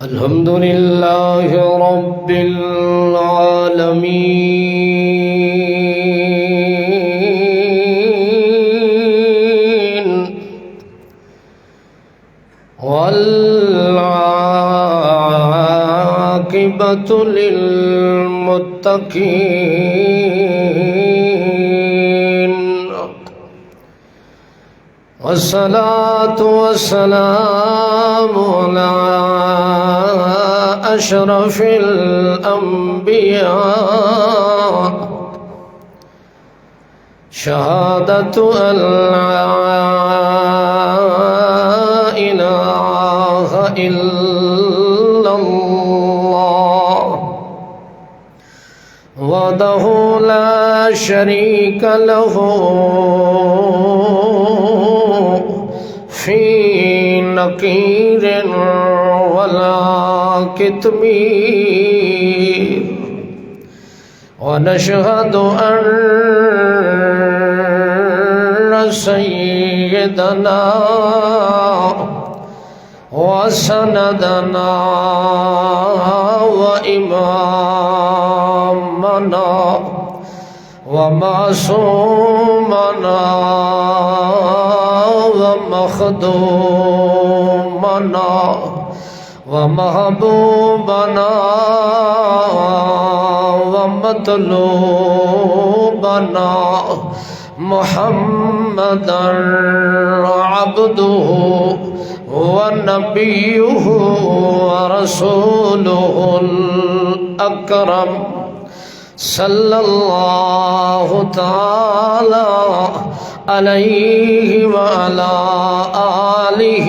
الحمد لله رب العالمين والعاقبة للمتقين والصلاة والسلام على أشرف الأنبياء شهادة أن لا إله إلا الله وحده لا شريك له في نكير ولا كتمير ونشهد أن سيدنا وسندنا وإمامنا ومعصومنا ومخدومنا ومحبوبنا ومطلوبنا محمدا عبده ونبيه ورسوله الأكرم صلى الله تعالى عليه وعلى آله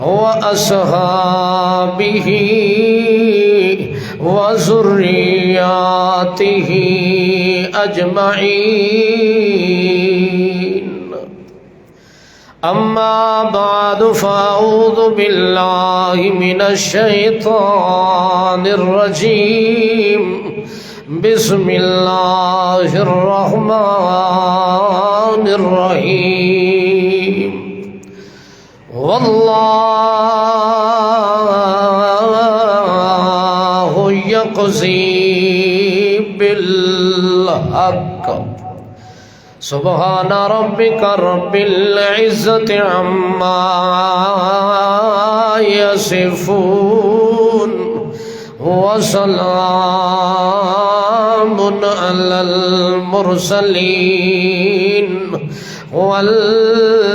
وأصحابه وذرياته أجمعين أما بعد فأعوذ بالله من الشيطان الرجيم بسم الله الرحمن الرحيم والله يقضي بالحق سبحان ربك رب العزة عما يصفون وسلام على المرسلين والحمد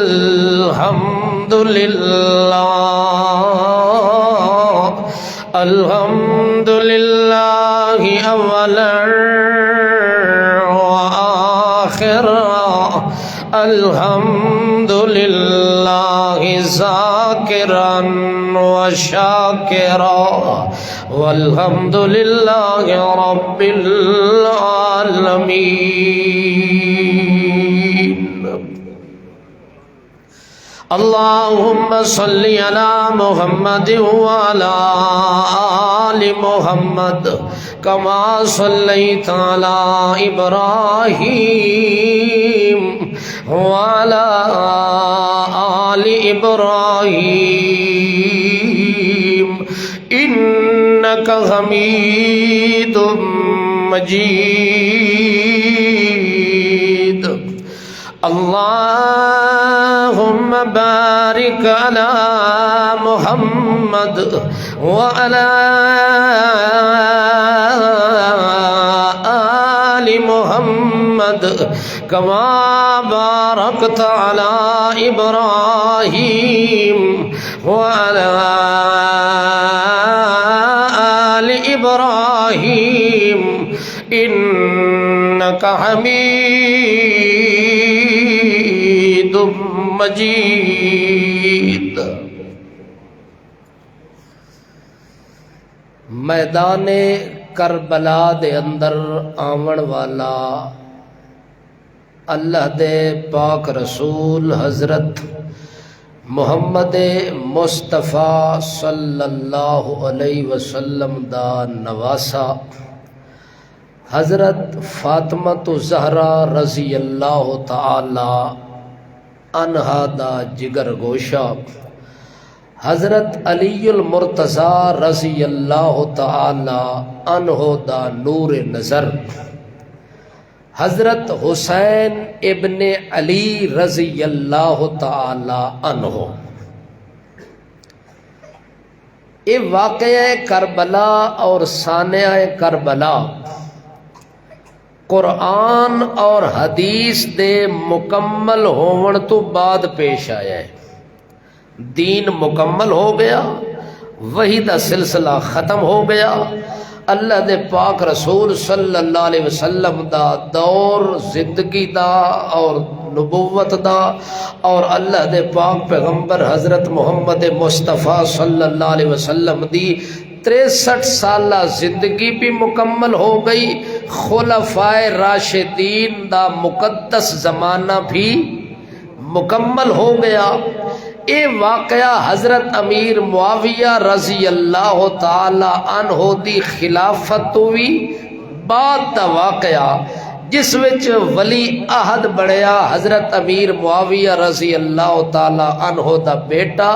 لله أولا وآخرا الحمد لله ذاكرا وشاكرا والحمد لله رب العالمين. اللهم صل على محمد وعلى آل محمد كما صليت على إبراهيم وعلى آل إبراهيم إنك حميد مجيد. اللهم بارك على محمد وعلى آل محمد كما باركت على إبراهيم وعلى آل إبراهيم إنك حميد مجید. میدان کربلا دے اندر آون والا اللہ دے پاک رسول حضرت محمد مصطفیٰ صلی اللہ علیہ وسلم دا نواسا حضرت فاطمہ زہرا رضی اللہ تعالی عنہا دا جگر گوشا حضرت علی المرتضی رضی اللہ تعالی عنہ دا نور نظر حضرت حسین ابن علی رضی اللہ تعالی عنہ، یہ واقعہ کربلا اور سانحہ کربلا قرآن اور حدیث دے مکمل ہون تو بعد پیش آیا ہے۔ دین مکمل ہو گیا، وحی دا سلسلہ ختم ہو گیا، اللہ دے پاک رسول صلی اللہ علیہ وسلم دا دور زندگی دا اور نبوت دا اور اللہ دے پاک پیغمبر حضرت محمد مصطفیٰ صلی اللہ علیہ وسلم دی 63 سالہ زندگی بھی مکمل ہو گئی، خلفائے راشدین دا مقدس زمانہ بھی مکمل ہو گیا۔ اے واقعہ حضرت امیر معاویہ رضی اللہ تعالی عنہ دی خلافت تو بھی بعد دا واقعہ، جس وچ ولی عہد بڑھیا حضرت امیر معاویہ رضی اللہ تعالی عنہ دا بیٹا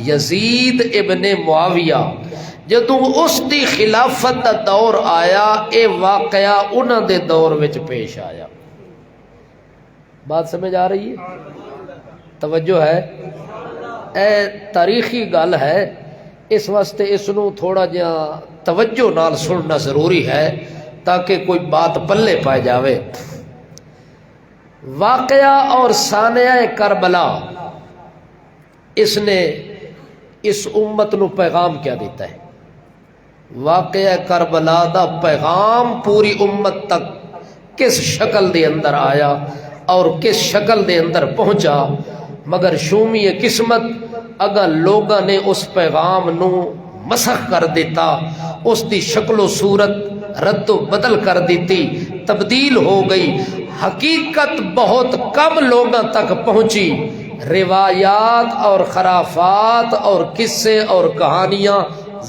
یزید ابن معاویہ۔ جدوں اس دی خلافت دا دور آیا، اے واقعہ انہاں دے دور وچ پیش آیا۔ بات سمجھ آ رہی ہے؟ توجہ ہے؟ اے تاریخی گل ہے، اس واسطے اس نو تھوڑا جہا توجہ نال سننا ضروری ہے تاکہ کوئی بات پلے پائے جاوے۔ واقعہ اور سانحہ کربلا، اس نے اس امت نو پیغام کیا دیتا ہے؟ واقعہ کربلا دا پیغام پوری امت تک کس شکل دے اندر آیا اور کس شکل دے اندر پہنچا، مگر شومی قسمت اگر لوگاں نے اس پیغام نو مسخ کر دیتا، اس دی شکل و صورت رد و بدل کر دیتی، تبدیل ہو گئی، حقیقت بہت کم لوگاں تک پہنچی، روایات اور خرافات اور قصے اور کہانیاں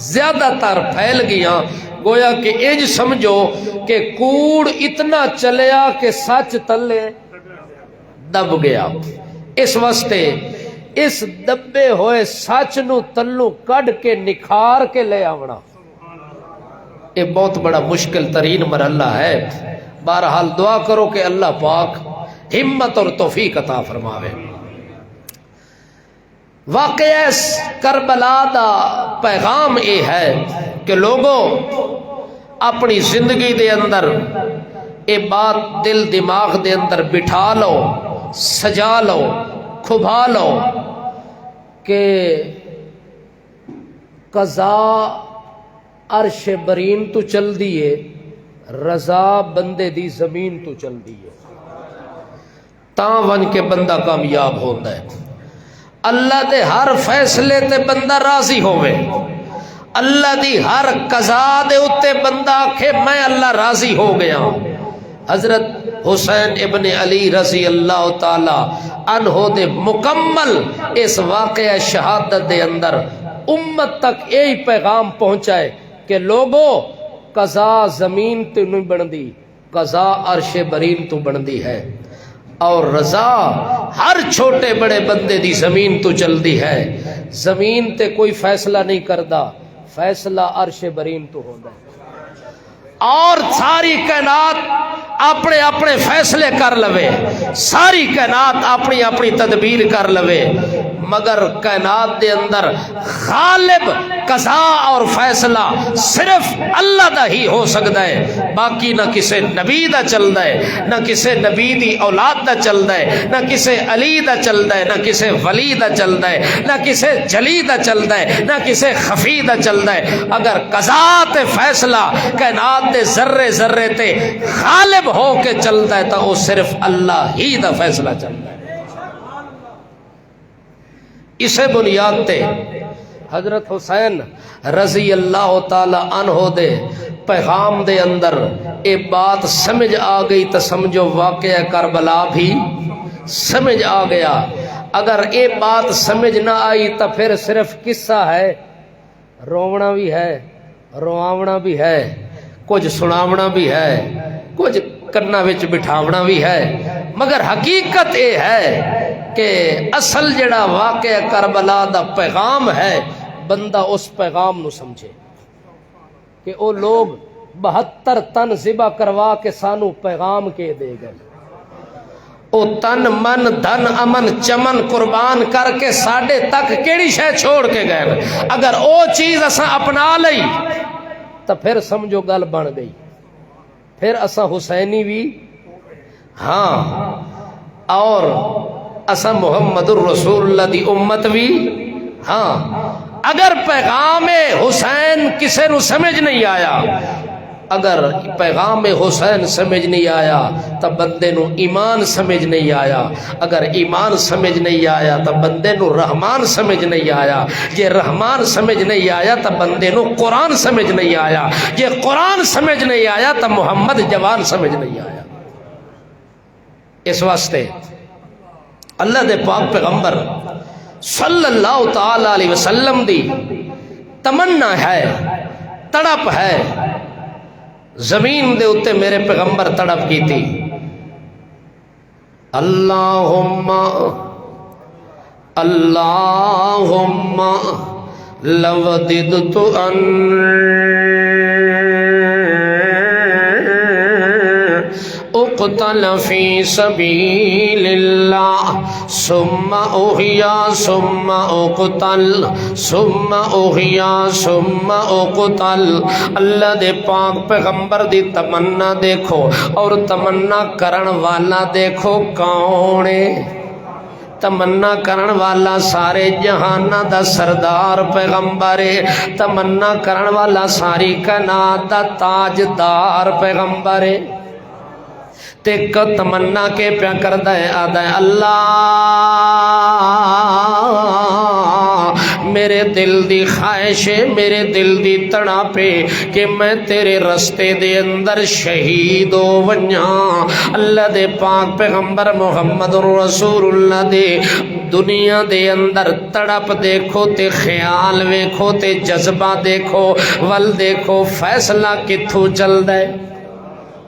زیادہ تر پھیل گیاں، گویا کہ انج سمجھو کہ کوڑ اتنا چلیا کہ سچ تلے دب گیا۔ اس واسطے اس دبے ہوئے سچ نو تلو کڈ کے نکھار کے لے آونا یہ بہت بڑا مشکل ترین مرحلہ ہے۔ بہرحال دعا کرو کہ اللہ پاک ہمت اور توفیق عطا فرماوے۔ واقعہ کربلا دا پیغام یہ ہے کہ لوگوں اپنی زندگی دے اندر یہ بات دل دماغ دے اندر بٹھا لو، سجا لو، کھبا لو کہ قضا عرش برین تو چل دیئے، رضا بندے دی زمین تو چل دیئے، تاں ون کے بندہ کامیاب ہوتا ہے۔ اللہ دے ہر فیصلے تے بندہ راضی ہوئے، اللہ دی ہر قضا دے اتے بندہ آکھے میں اللہ راضی ہو گیا۔ حضرت حسین ابن علی رضی اللہ تعالی عنہ دے مکمل اس واقعہ شہادت دے اندر امت تک یہی پیغام پہنچائے کہ لوگوں قضا زمین تے نہیں بندی، قضا عرش برین تو بندی ہے، اور رضا ہر چھوٹے بڑے بندے دی زمین تو چلدی ہے۔ زمین تے کوئی فیصلہ نہیں کردا، فیصلہ عرش برین تو ہوتا ہے، اور ساری کائنات اپنے اپنے فیصلے کر لوے، ساری کائنات اپنی اپنی تدبیر کر لوے، مگر کائنات دے اندر غالب قضا اور فیصلہ صرف اللہ دا ہی ہو سکتا ہے، باقی نہ کسے نبی دا چلدا ہے، نہ کسے نبی دی اولاد دا چلدا ہے، نہ کسے علی دا چلدا ہے، نہ کسے ولی دا چلدا ہے، نہ کسے جلی دا چلدا ہے، نہ کسے خفی دا چلدا ہے۔ اگر قضا تے فیصلہ کائنات دے ذرے ذرے تے غالب ہو کے چلتا ہے تو وہ صرف اللہ ہی دا فیصلہ چلتا ہے۔ اسے بنیاد تے حضرت حسین رضی اللہ تعالی عنہ دے پیغام دے اندر اے بات سمجھ آ گئی تو سمجھو واقعہ کربلا بھی سمجھ آ گیا۔ اگر اے بات سمجھ نہ آئی تو پھر صرف قصہ ہے، رونا بھی ہے، رواونا بھی ہے، کچھ سناونا بھی ہے، کچھ کرنا وچ بٹھاونا بھی ہے، مگر حقیقت یہ ہے کہ اصل جڑا واقعہ کربلا دا پیغام ہے بندہ اس پیغام نو سمجھے کہ او لوگ 72 تن ذبح کروا کے سانو پیغام کے دے گئے، او تن من دھن امن چمن قربان کر کے ساڈے تک کیڑی شے چھوڑ کے گئے، اگر او چیز اساں اپنا لئی تو پھر سمجھو گل بن گئی، پھر اساں حسینی بھی ہاں اور اساں محمد الرسول اللہ دی امت بھی ہاں۔ اگر پیغام حسین کسے نو سمجھ نہیں آیا، اگر پیغام حسین سمجھ نہیں آیا تو بندے نو ایمان سمجھ نہیں آیا، اگر ایمان سمجھ نہیں آیا تو بندے نو رحمان سمجھ نہیں آیا، یہ رحمان سمجھ نہیں آیا تو بندے نو قرآن سمجھ نہیں آیا، یہ قرآن سمجھ نہیں آیا تو محمد جوان سمجھ نہیں آیا۔ اس واسطے اللہ دے پاک پیغمبر صلی اللہ تعالی علیہ وسلم دی تمنا ہے، تڑپ ہے، زمین دے اتے میرے پیغمبر تڑپ کی تھی، اللہم اللہم لوددت ان اقتل فی سبیل اللہ ثم احیا ثم اقتل ثم احیا ثم اقتل۔ اللہ دے پاک پیغمبر دی تمنا دیکھو اور تمنا کرن والا دیکھو کون ہے؟ تمنا کرن والا سارے جہانہ دا سردار پیغمبر ہے، تمنا کرن والا ساری کائنات دا تاجدار پیغمبر ہے۔ تک تمنا کے پیا کردہ ہے آدھا ہے اللہ میرے دل دی خواہش ہے، میرے دل دی تڑپے کہ میں تیرے رستے دے اندر شہید ہو ونجاں۔ اللہ دے پاک پیغمبر محمد رسول اللہ دے دنیا دے اندر تڑپ دیکھو تے خیال ویکھو تے جذبہ دیکھو ول دیکھو فیصلہ کتھوں چل دے۔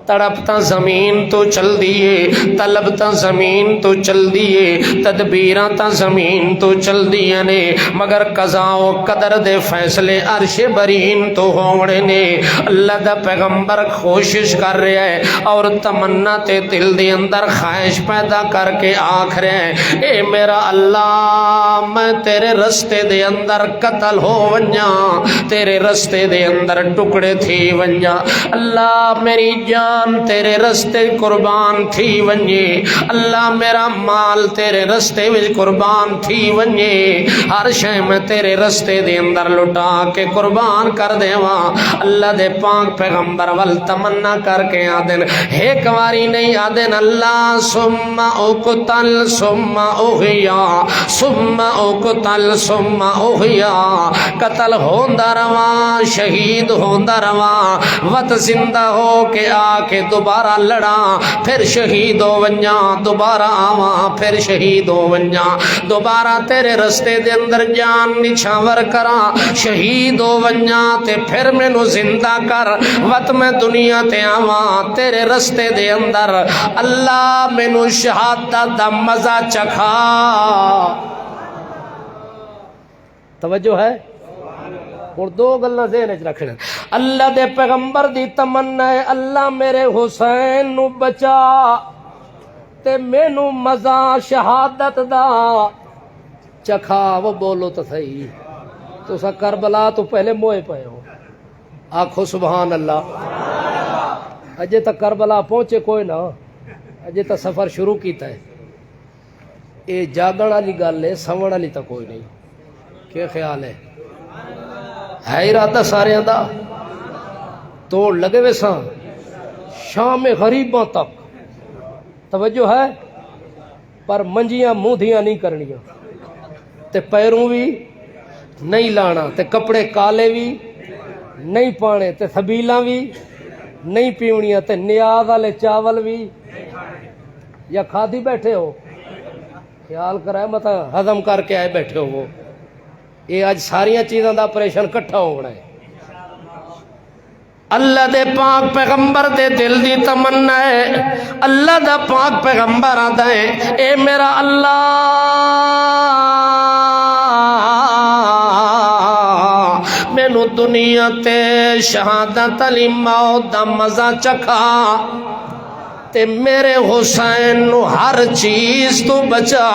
تڑپ تا زمین تو چل دیئے، طلب تا زمین تو چل دیئے، تدبیران تا زمین تو چل دیئے نے، مگر قضاء و قدر دے فیصلے عرش برین تو ہونے نے۔ اللہ دا پیغمبر کوشش کر رہے ہیں اور تمنا تے دل دے اندر خواہش پیدا کر کے آکھ رہے ہیں اے میرا اللہ میں تیرے رستے دے اندر قتل ہو ونجاں، تیرے رستے دے اندر ٹکڑے تھی ونجاں، اللہ میری جان تیرے رستے قربان تھی ونجے، اللہ میرا مال تیرے رستے وچ قربان تھی ونجے، ہر شے میں تیرے رستے دے اندر لٹا کے قربان کر دیواں۔ اللہ دے پاک پیغمبر ول تمنا کر کے آدن ایک واری نہیں آدن اللہ ثم اقتل ثم احیا ثم اقتل ثم احیا، قتل ہوندا رواں شہید ہوندا رواں، وت زندہ ہو کے آ کہ دوبارہ لڑا پھر شہید ہو ونجاں، دوبارہ آواں پھر شہید ہو ونجاں، دوبارہ تیرے رستے دے اندر جان نچھاور کراں شہید ہو ونجاں تے پھر مینوں زندہ کر وت میں دنیا تے آواں تیرے رستے دے اندر، اللہ مینوں شہادت دا مزہ چکھا۔ توجہ ہے؟ اور دو گلاں ذہن وچ رکھنا، اللہ دے پیغمبر دی تمنا ہے اللہ میرے حسین نو بچا تے مینوں مزہ شہادت دا چکھا۔ وہ بولو تو صحیح، تو سا کربلا تو پہلے موئے پے ہو، آکھو سبحان اللہ۔ اجے تک کربلا پہنچے کوئی نہ، اجے تک سفر شروع کیتا ہے، اے جاگن والی گل ہے، سمجھ والی تو کوئی نہیں۔ کیا خیال ہے ارادہ سارے دا توڑ لگے وے ساں شام غریباں تک، توجہ ہے، پر منجیاں موندیاں نہیں کرنیاں تے پیروں بھی نہیں لانا تے کپڑے کالے بھی نہیں پانے تے سبیلاں بھی نہیں پیونیاں تے نیاز والے چاول بھی یا کھادی بیٹھے ہو، خیال کرائے مت ہضم کر کے آئے بیٹھے ہو وہ، یہ آج ساریاں چیزاں دا آپریشن کٹھا ہونا ہے۔ اللہ دے پاک پیغمبر دے دل دی تمنا ہے، اللہ دا پاک پیغمبر آتا ہے اے میرا اللہ مینوں دنیا تے شہادت علی موت دا مزہ چکھا تے میرے حسین نو ہر چیز تو بچا،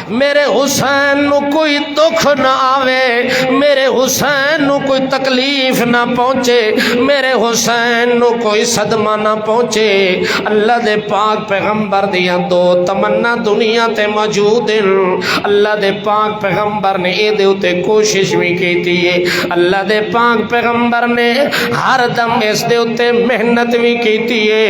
میرے حسین نو کوئی دکھ نہ آوے، میرے حسین نو کوئی تکلیف نہ پہنچے، میرے حسین نو کوئی صدمہ نہ پہنچے۔ اللہ دے پاک پیغمبر دیاں دو تمنا دنیا تے موجود ہیں۔ اللہ دے پاک پیغمبر نے اے دے اتے کوشش بھی کیتی ہے، اللہ دے پاک پیغمبر نے ہر دم اس دے اتے محنت بھی کیتی ہے،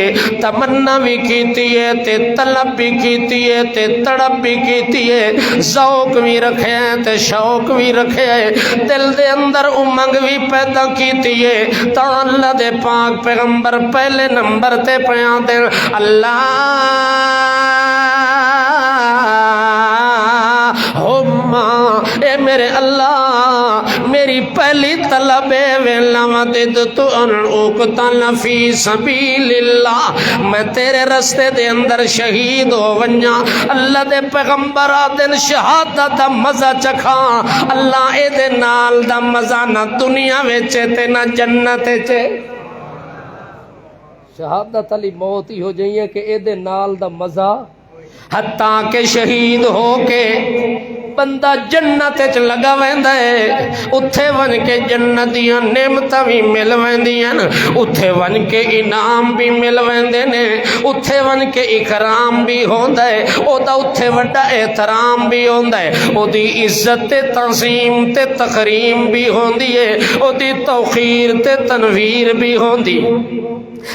تمنا بھی کیتی ہے تے طلب بھی کیتی ہے تے تڑپ بھی کیتی ہے، ذوق بھی رکھے ہیں تے شوق بھی رکھے ہے، دل دے اندر امنگ بھی پیدا کیتی ہے۔ تا اللہ دے پاک پیغمبر پہلے نمبر تے پیاں دے اللہم اے میرے اللہ میری پہلی طلب ہے ویلا مددتو ان اقتل فی سبیل اللہ، میں تیرے رستے دے اندر شہید ہو ونجا۔ اللہ دے پیغمبر آدن شہادت دا مزہ چکھا، اللہ اے دے نال دا مزہ نہ دنیا ویچے تے نہ جنت چے۔ شہادت علی موت ہی ہو جائیے کہ اے دے نال دا مزہ، حتیٰ کہ شہید ہو کے بندہ جنت چ لگا ویندا ہے، اتھے ون کے جنت دیاں نعمتاں بھی مل ویندیاں، اتھے ون کے انعام بھی مل ویندے نے، اتھے ون کے اکرام بھی ہوندا ہے، او دا اتھے وڈا احترام بھی ہوندا ہے، او دی عزت تے تعظیم تے تکریم بھی ہوندی ہے، او دی توقیر تے تنویر بھی ہوندی۔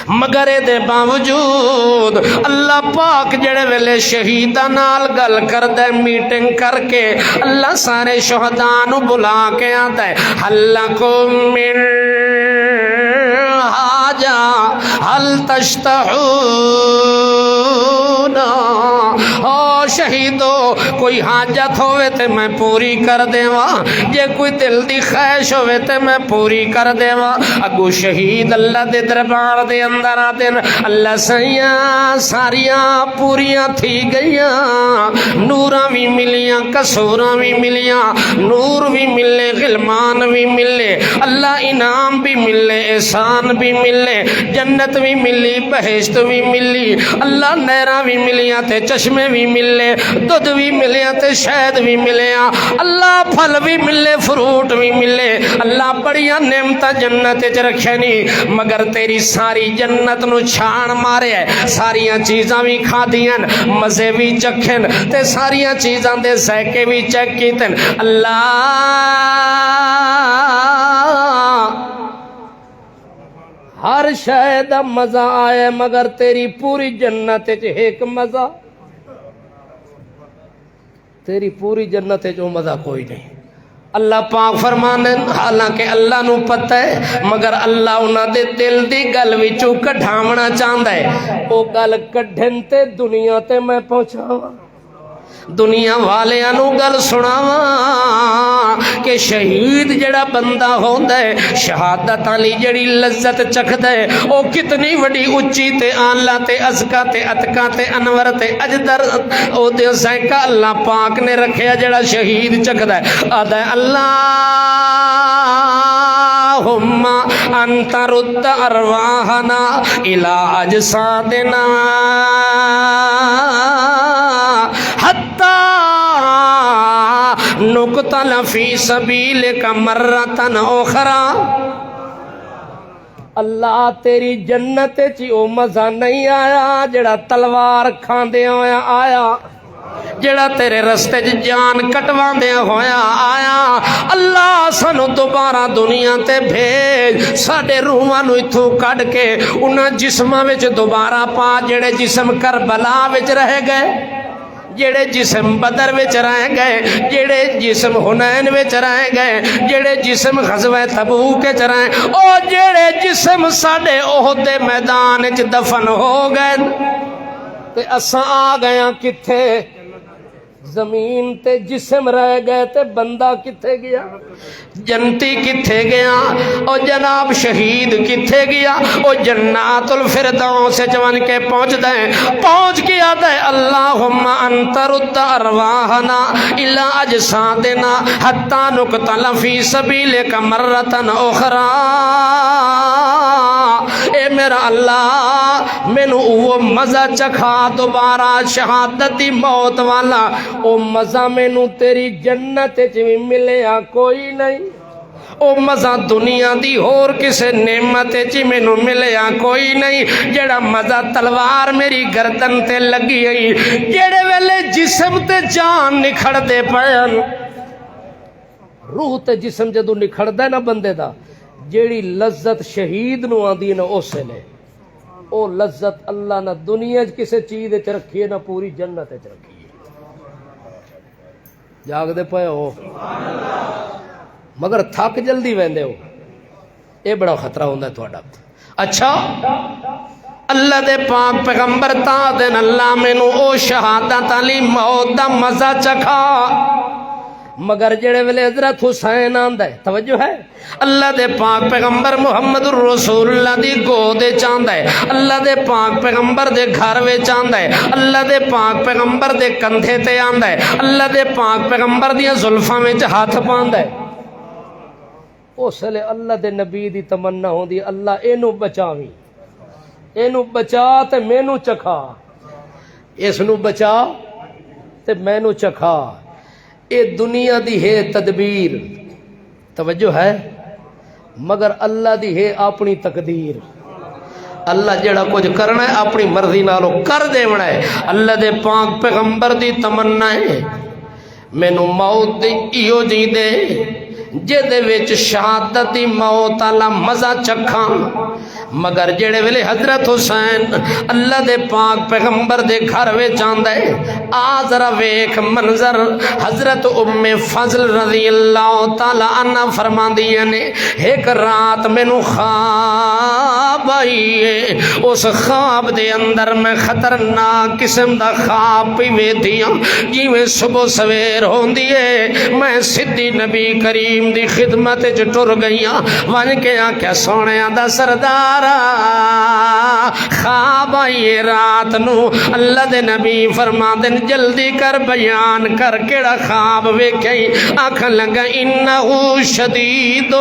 مگر دے باوجود اللہ پاک جڑے ویلے شہیداں نال گل کردے میٹنگ کر کے اللہ سارے شہداء نو بلا کے آتا ہے حل لکم من حاجہ حل تشتہون، او شہیدو کوئی حاجت ہوئے تے میں پوری کر دیواں، جے کوئی دل دی خواہش ہوئے تے میں پوری کر دیواں۔ اگو شہید اللہ دے دربار دے اندر آتے ہیں، اللہ سیاں ساریاں پوریاں تھی گئیاں، نوراں بھی ملیاں قصوراں بھی ملیاں، نور بھی ملے غلمان بھی ملے، اللہ انعام بھی ملے احسان بھی ملے، جنت بھی ملی بہشت بھی ملی، اللہ نہراں بھی ملیاں تے چشمے بھی ملے، دودھ بھی ملیاں تے شہد بھی ملیاں، اللہ پھل بھی ملے فروٹ بھی ملے، اللہ بڑیاں نعمتاں جنت چ رکھے نہیں، مگر تیری ساری جنت نو چھان مارے ہے، ساریاں چیزاں بھی کھا دیاں، مزے بھی چکھن تے ساریاں چیزاں دے ذائقے بھی چیک کیتن۔ اللہ ہر شے دا مزہ آئے مگر تیری پوری جنت چ ایک مزہ، تیری پوری جنت چ مزہ کوئی نہیں۔ اللہ پاک فرمانے حالانکہ اللہ نو پتہ ہے مگر اللہ انہاں دے دل دی گل وچوں کڈھاونا چاہندا ہے، او گل کڈھن تے دنیا تے میں پہنچاواں، دنیا والیاں نو گل سناواں کہ شہید جڑا بندہ ہوندا ہے شہادت علی جڑی لذت چکھدا ہے او کتنی وڈی اچھی تے اعلیٰ تے ازکا تے اتقا تے انور تے اجدر او دے ذائقہ اللہ پاک نے رکھیا جڑا شہید چکھدا ہے۔ آدھا اللہم انت رد ارواحنا الى اجسادنا نقتل فی سبیلک مرتن اخرى۔ اللہ تیری جنت چی او مزہ نہیں آیا جڑا تلوار کھاندے ہویا آیا، جڑا تیرے رستے جان کٹوان دیا ہویا آیا۔ اللہ سانو دوبارہ دنیا تے بھیج، ساڑے روحاں نو اتھو کٹ کے انہاں جسماں وچ دوبارہ پا جڑے جسم کربلا وچ رہ گئے، جڑے جسم بدر وچ رہ گئے، جڑے جسم حنین وچ رہ گئے، جڑے جسم غزوہ تبوک وچ رہ گئے، او جڑے جسم ساڑے احد میدان وچ دفن ہو گئے تے اساں آ گئے کتھے زمین تے جسم رہ گئے تے بندہ کتھے گیا؟ جنتی کتھے گیا؟ او جناب شہید کتھے گیا؟ او جنات الفردوس جوان کے پہنچ دیں، پہنچ کے آدھے اللہم انت رد ارواحنا الى اجسادنا حتی نقتل فی سبیلک مرتن اخرى۔ اے میرا اللہ مینو وہ مزہ چکھا دوبارہ شہادت دی موت والا، او مزہ مینو تیری جنت چ ملیا کوئی نہیں، او مزہ دنیا دی اور کسے نعمت چ مینو ملیا کوئی نہیں، جڑا مزہ تلوار میری گردن تے لگی گئی، جڑے ویلے جسم تے جان نکھڑ دے پین، روح تے جسم جدو نکھڑ دے نا بندے دا، جیڑی لذت شہید نو آندی نا اسے لے، او لذت اللہ نہ دنیا کسے چیز چ رکھی ہے نہ پوری جنت چ رکھی ہے۔ جاگ دے پے ہو مگر تھک جلدی ویندے ہو، اے بڑا خطرہ ہوندا ہے تہاڈا۔ اچھا اللہ دے پاک پیغمبر تا دین اللہ مینوں او شہادت علی موت دا مزہ چکھا، مگر جڑے ویلے حضرت حسین آندا ہے، توجہ ہے، اللہ دے پاک پیغمبر محمد الرسول اللہ دی گود چاہندا ہے، اللہ دے پاک پیغمبر دے گھر وچ آندا ہے، اللہ دے پاک پیغمبر دے کندھے تے آندا ہے، اللہ دے پاک پیغمبر دیاں زلفاں وچ ہاتھ پاندا ہے، اس لے اللہ دے نبی دی تمنا ہوندی اللہ اینو بچاویں، اینو بچا تے مینوں چکھا، اس نو بچا تے مینوں چکھا۔ اے دنیا دی ہے تدبیر، توجہ ہے، مگر اللہ دی ہے اپنی تقدیر۔ اللہ جڑا کچھ کرنا ہے اپنی مرضی نالو کر دیونا ہے۔ اللہ دے پاک پیغمبر دی تمنا ہے مینو موت دی ایو جی دے جے دے وچ شہادت دی موت والا مزہ چکھاں، مگر جڑے ویلے حضرت حسین اللہ دے پاک پیغمبر دے گھر وچ آندا ہے، آ ذرا ویکھ منظر، حضرت ام فضل رضی اللہ تعالی عنہ فرماندی نے ایک رات مینوں خواب آئی ہے، اس خواب دے اندر میں خطرناک قسم دا خواب پی ویدھی ہوں، جیویں صبح سویر ہوندی ہے، میں سدھی نبی کریم دی خدمت چ ٹر گئیاں، ون کے آکھیا سونیا دا سردار خواب آئی رات نو، اللہ دے نبی فرما دن جلدی کر بیان کر کیڑا خواب ویکھئی، آکھن لگا انہو شدید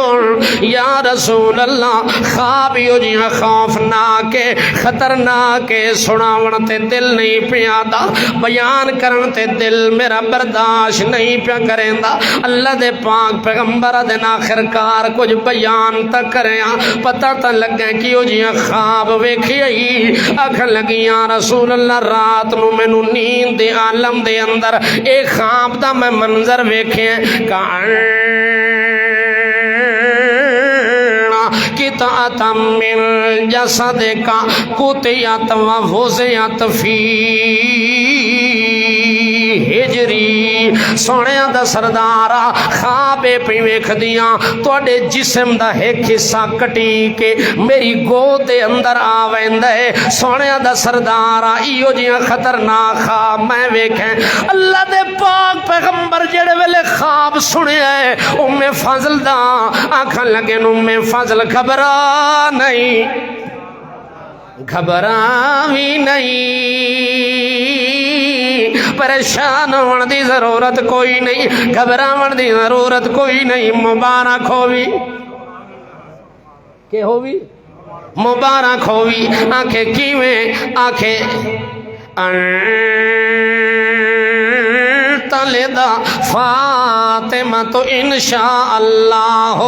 یا رسول اللہ، خواب یو جیاں خوفناک خطرناک سناون تے دل نہیں پیادا، بیان کرن تے دل میرا برداشت نہیں پیا کریندا، اللہ دے پاک پیغمبر دن آخرکار کچھ بیان تک کریاں، پتہ تا لگے کیوں جیاں خواب ویکھی آئی، آکھن لگی یا رسول اللہ رات نو مینوں نیند دے عالم دے اندر ایک خواب دا میں منظر ویکھے قطعۃ من جسدک قطعت و وضعت فی ہجری، سونیا دا سردارا خواب پی ویکھ دیاں تواڈے جسم دا ایک حصہ کٹی کے میری گود دے اندر آ ویندا ہے، سونیا دا سردارا ایو جیاں خطرناک خواب میں ویکھیں۔ اللہ دے پاک پیغمبر جڑے ویلے خواب سنیا ہے ام فضل دا آکھن لگے ام فضل گھبرا نہیں، گھبرا بھی نہیں، پریشان ہون دی ضرورت کوئی نہیں، گھبراون دی ضرورت کوئی نہیں، مبارک ہووی کہ ہووی مبارک ہووی، آنکھیں کیویں آنکھیں لدا فاطمہ تو انشاءاللہ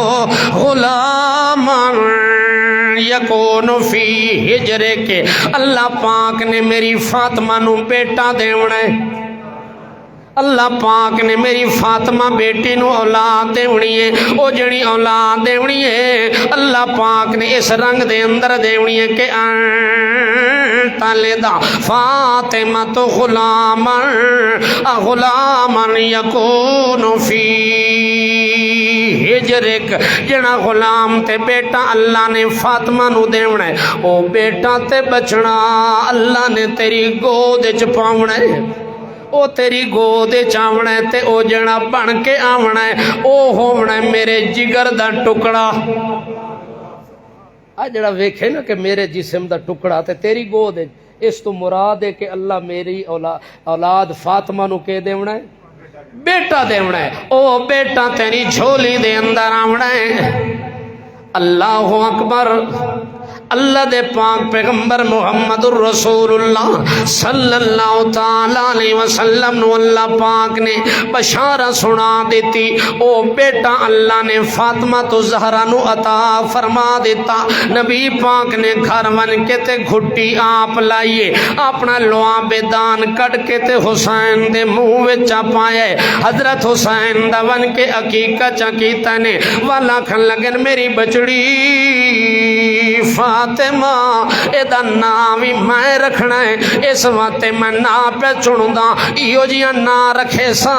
غلام یکون فی ہجرے کے، اللہ پاک نے میری فاطمہ نو بیٹا دیونا ہے، اللہ پاک نے میری فاطمہ بیٹی نو اولاد دیونی ہے، او جڑی اولاد دیونی ہے اللہ پاک نے اس رنگ دے اندر دیونی ہے کہ لدا فاطمہ تو غلاما یکون فی ہجرک، جڑا غلام تے بیٹا اللہ نے فاطمہ نو دیونا ہے، او بیٹا تے بچنا اللہ نے تیری گود وچ پاونا ہے، او تیری گود چاونا ہے تے او جنا بن کے آونا ہے او ہونا ہے میرے جگر دا ٹکڑا جڑا ویکھے نا کہ میرے جسم دا ٹکڑا تے تیری گود ہے اس تو مراد ہے کہ اللہ میری اولاد فاطمہ نو کے دیونا ہے بیٹا دیونا ہے او بیٹا تیری جھولی دے اندر آونا ہے اللہ اکبر اللہ دے پاک پیغمبر محمد الرسول اللہ صلی اللہ تعالی علیہ وسلم نو اللہ پاک نے بشارہ سنا دیتی او بیٹا اللہ نے فاطمہ تو زہرا نو عطا فرما دیتا نبی پاک نے گھر ون کے تے گھٹی آپ لائیے اپنا لواں بے دان کٹ کے تے حسین دے منہ وچا پائے حضرت حسین دا ون کے عقیقہ چکیتا نے والا کھن لگن میری بچڑی فاطمہ ایدہ نامی میں رکھنا ہے اس وقت میں نا پہ چڑھوں ایو جیاں نا رکھے سا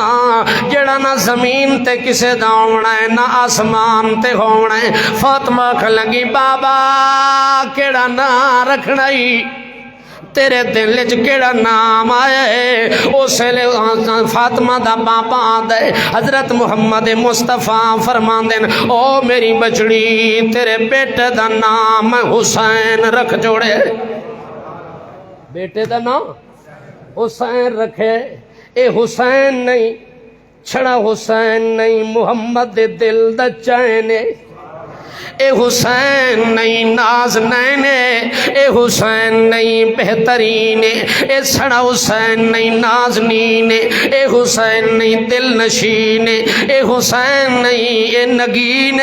جڑا نہ زمین تے کسے دا ہونا ہے نہ آسمان تے ہونا ہے فاطمہ کھلنگی بابا کیڑا نا رکھنا ہی تیرے دل وچ کیڑا نام آیا ہے اس لے فاطمہ دا بابا آدھا ہے حضرت محمد مصطفیٰ فرماندے او میری بچڑی تیرے بیٹے دا نام حسین رکھ جوڑے بیٹے دا نام حسین رکھے اے حسین نہیں چھڑا حسین نہیں محمد دے دل دا چین اے حسین نہیں ناز نینے اے حسین نہیں بہترین اے سڑا حسین نہیں نازنین اے حسین نہیں دل نشین اے حسین نہیں اے نگین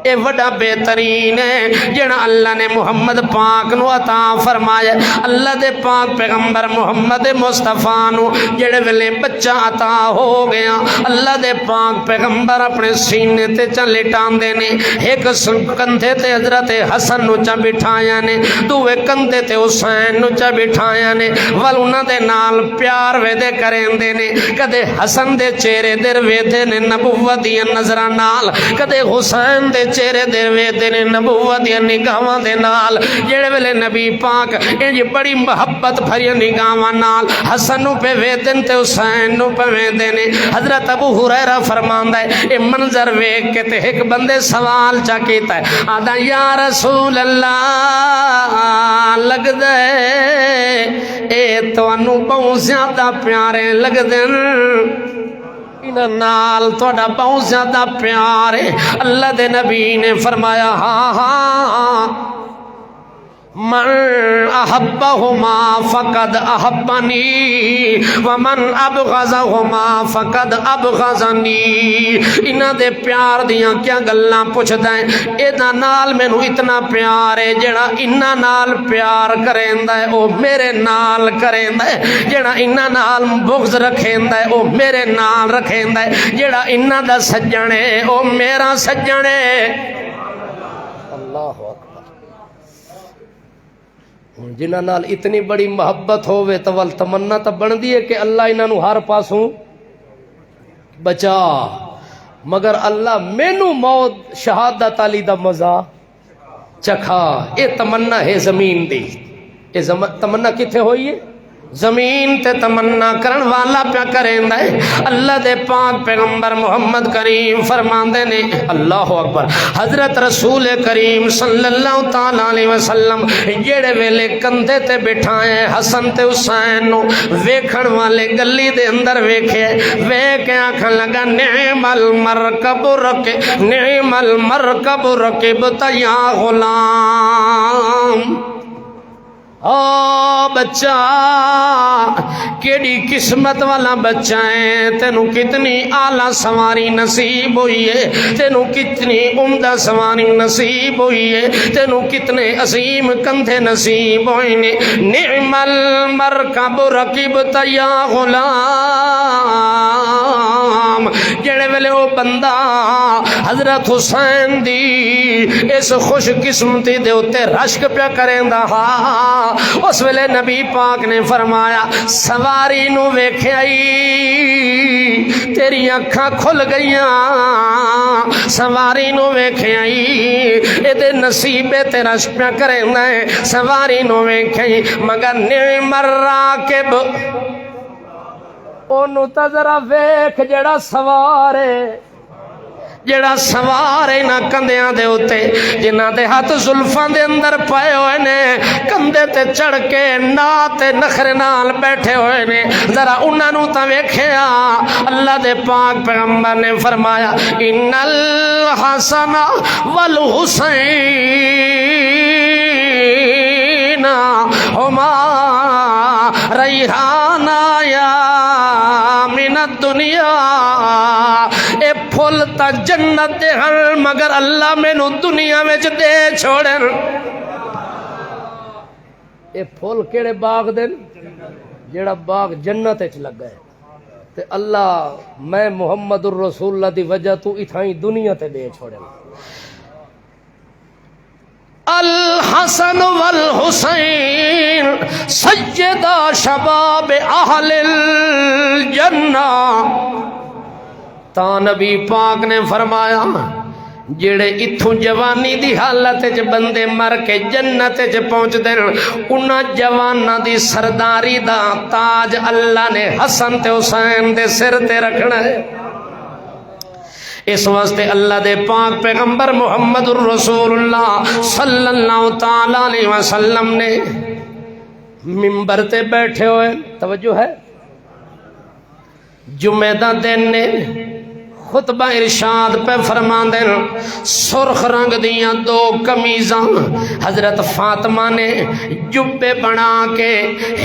اے وڈا بہترین ہے جنا اللہ نے محمد پاک نو عطا فرمایا اللہ دے پاک پیغمبر محمد مصطفیٰ نو جڑے ویلے بچہ عطا ہو گیا اللہ دے پاک پیغمبر اپنے سینے تے چا لٹان دینے ایک کندھے تے حضرت حسن نو چا بٹھایا نے دوے کندھے تے حسین نو چا بٹھایا نے والونا دے نال پیار ویدے کریں دینے کدے حسن دے چہرے در ویدے نے نبوت دیا نظرہ نال کدے حسین دے چہرے دے ویدے نے نبوت یا نگاہاں دے نال جڑے ویلے نبی پاک انج بڑی محبت بھری نگاہاں نال حسن نو پہ ویدن تے حسین نو پہ ویدن حضرت ابو ہریرہ فرماندا ہے اے منظر ویکھ کے تے ایک بندے سوال چا کیتا ہے آدھا یا رسول اللہ لگ دے اے توانو بہت زیادہ پیارے لگ دن نال توڑا بہت زیادہ پیار ہے اللہ دے نبی نے فرمایا ہاں ہاں من احبہما فقد احبنی ومن ابغضہما فقد ابغضنی انہاں دے پیار دیاں کیا گلاں پوچھدا ہے ایدہ نال مینوں اتنا پیار ہے جڑا انہاں نال پیار کریندا ہے او میرے نال کریندا ہے جڑا انہاں نال بغض رکھیندا ہے او میرے نال رکھیندا ہے جڑا انہاں دا سجن ہے او میرا سجن ہے اللہ اکبر جنہاں نال اتنی بڑی محبت ہوئے تو ول تمنا تو بن دی ہے کہ اللہ انہاں نو ہر پاسوں بچا مگر اللہ مینو موت شہادت علی دا مزہ چکھا اے تمنا ہے زمین دی اے تمنا کتھے ہوئی ہے زمین تے تمنا کرن والا پیا کریں دے اللہ دے پاک پیغمبر محمد کریم فرماندے نے اللہ اکبر حضرت رسول کریم صلی اللہ تعالی علیہ وسلم جڑے ویلے کندھے تے بٹھائے حسن تے حسین نو ویکھن والے گلی دے اندر ویکھے ویکھے آکھن لگا نعم المرکب رکبت یا غلام او بچہ کیڑی قسمت والا بچہ ہے تینو کتنی اعلیٰ سواری نصیب ہوئی ہے تینو کتنی عمدہ سواری نصیب ہوئی ہے تینو کتنے عظیم کندھے نصیب ہوئے نے نعم المرکب رکبت یا غلام جڑے ویلے او بندہ حضرت حسین دی اس خوش قسمتی دے اتے رشک پیا کریں دا اس ویلے نبی پاک نے فرمایا سواری نو ویکھیائی تیری اکھاں کھل گئیاں سواری نو ویکھیائی اے دے نصیبے تیرا شپیا کریں دے سواری نو ویکھیائی مگر نعم الراکب اونوں تا ذرا ویکھ جڑا سوار ہے، جڑا سوار ہے نہ کندیاں دے اتے، جنہاں دے ہاتھ زلفاں دے اندر پائے ہوئے نے، کندے تے چڑھ کے ناتے نخرے نال بیٹھے ہوئے نے، ذرا انہاں نوں تاں ویکھیا۔ اللہ دے پاک پیغمبر نے فرمایا ان الحسن والحسین ہما ریحانہ یا من الدنیا، اے پھول تا جنت دے ہن مگر اللہ مینوں دنیا میں دے چھوڑن۔ اے پھول کیڑے باغ دے؟ جیڑا باغ جنت وچ لگا ہے، تے اللہ میں محمد الرسول اللہ دی وجہ تو اتھائیں دنیا تے دے چھوڑن۔ الحسن والحسین سیدہ شباب اہل الجنہ، تا نبی پاک نے فرمایا جڑے اتھوں جوانی دی حالت وچ بندے مر کے جنت وچ پہنچ دے، انہاں جواناں دی سرداری دا تاج اللہ نے حسن تے حسین دے سر تے رکھنا ہے۔ اس واسطے اللہ دے پاک پیغمبر محمد الرسول اللہ صلی اللہ تعالی علیہ وسلم نے منبر تے بیٹھے ہوئے، توجہ ہے، جمعہ دا دن نے خطبہ ارشاد پہ فرمان دیں، سرخ رنگ دیاں دو کمیزاں حضرت فاطمہ نے جبے بنا کے،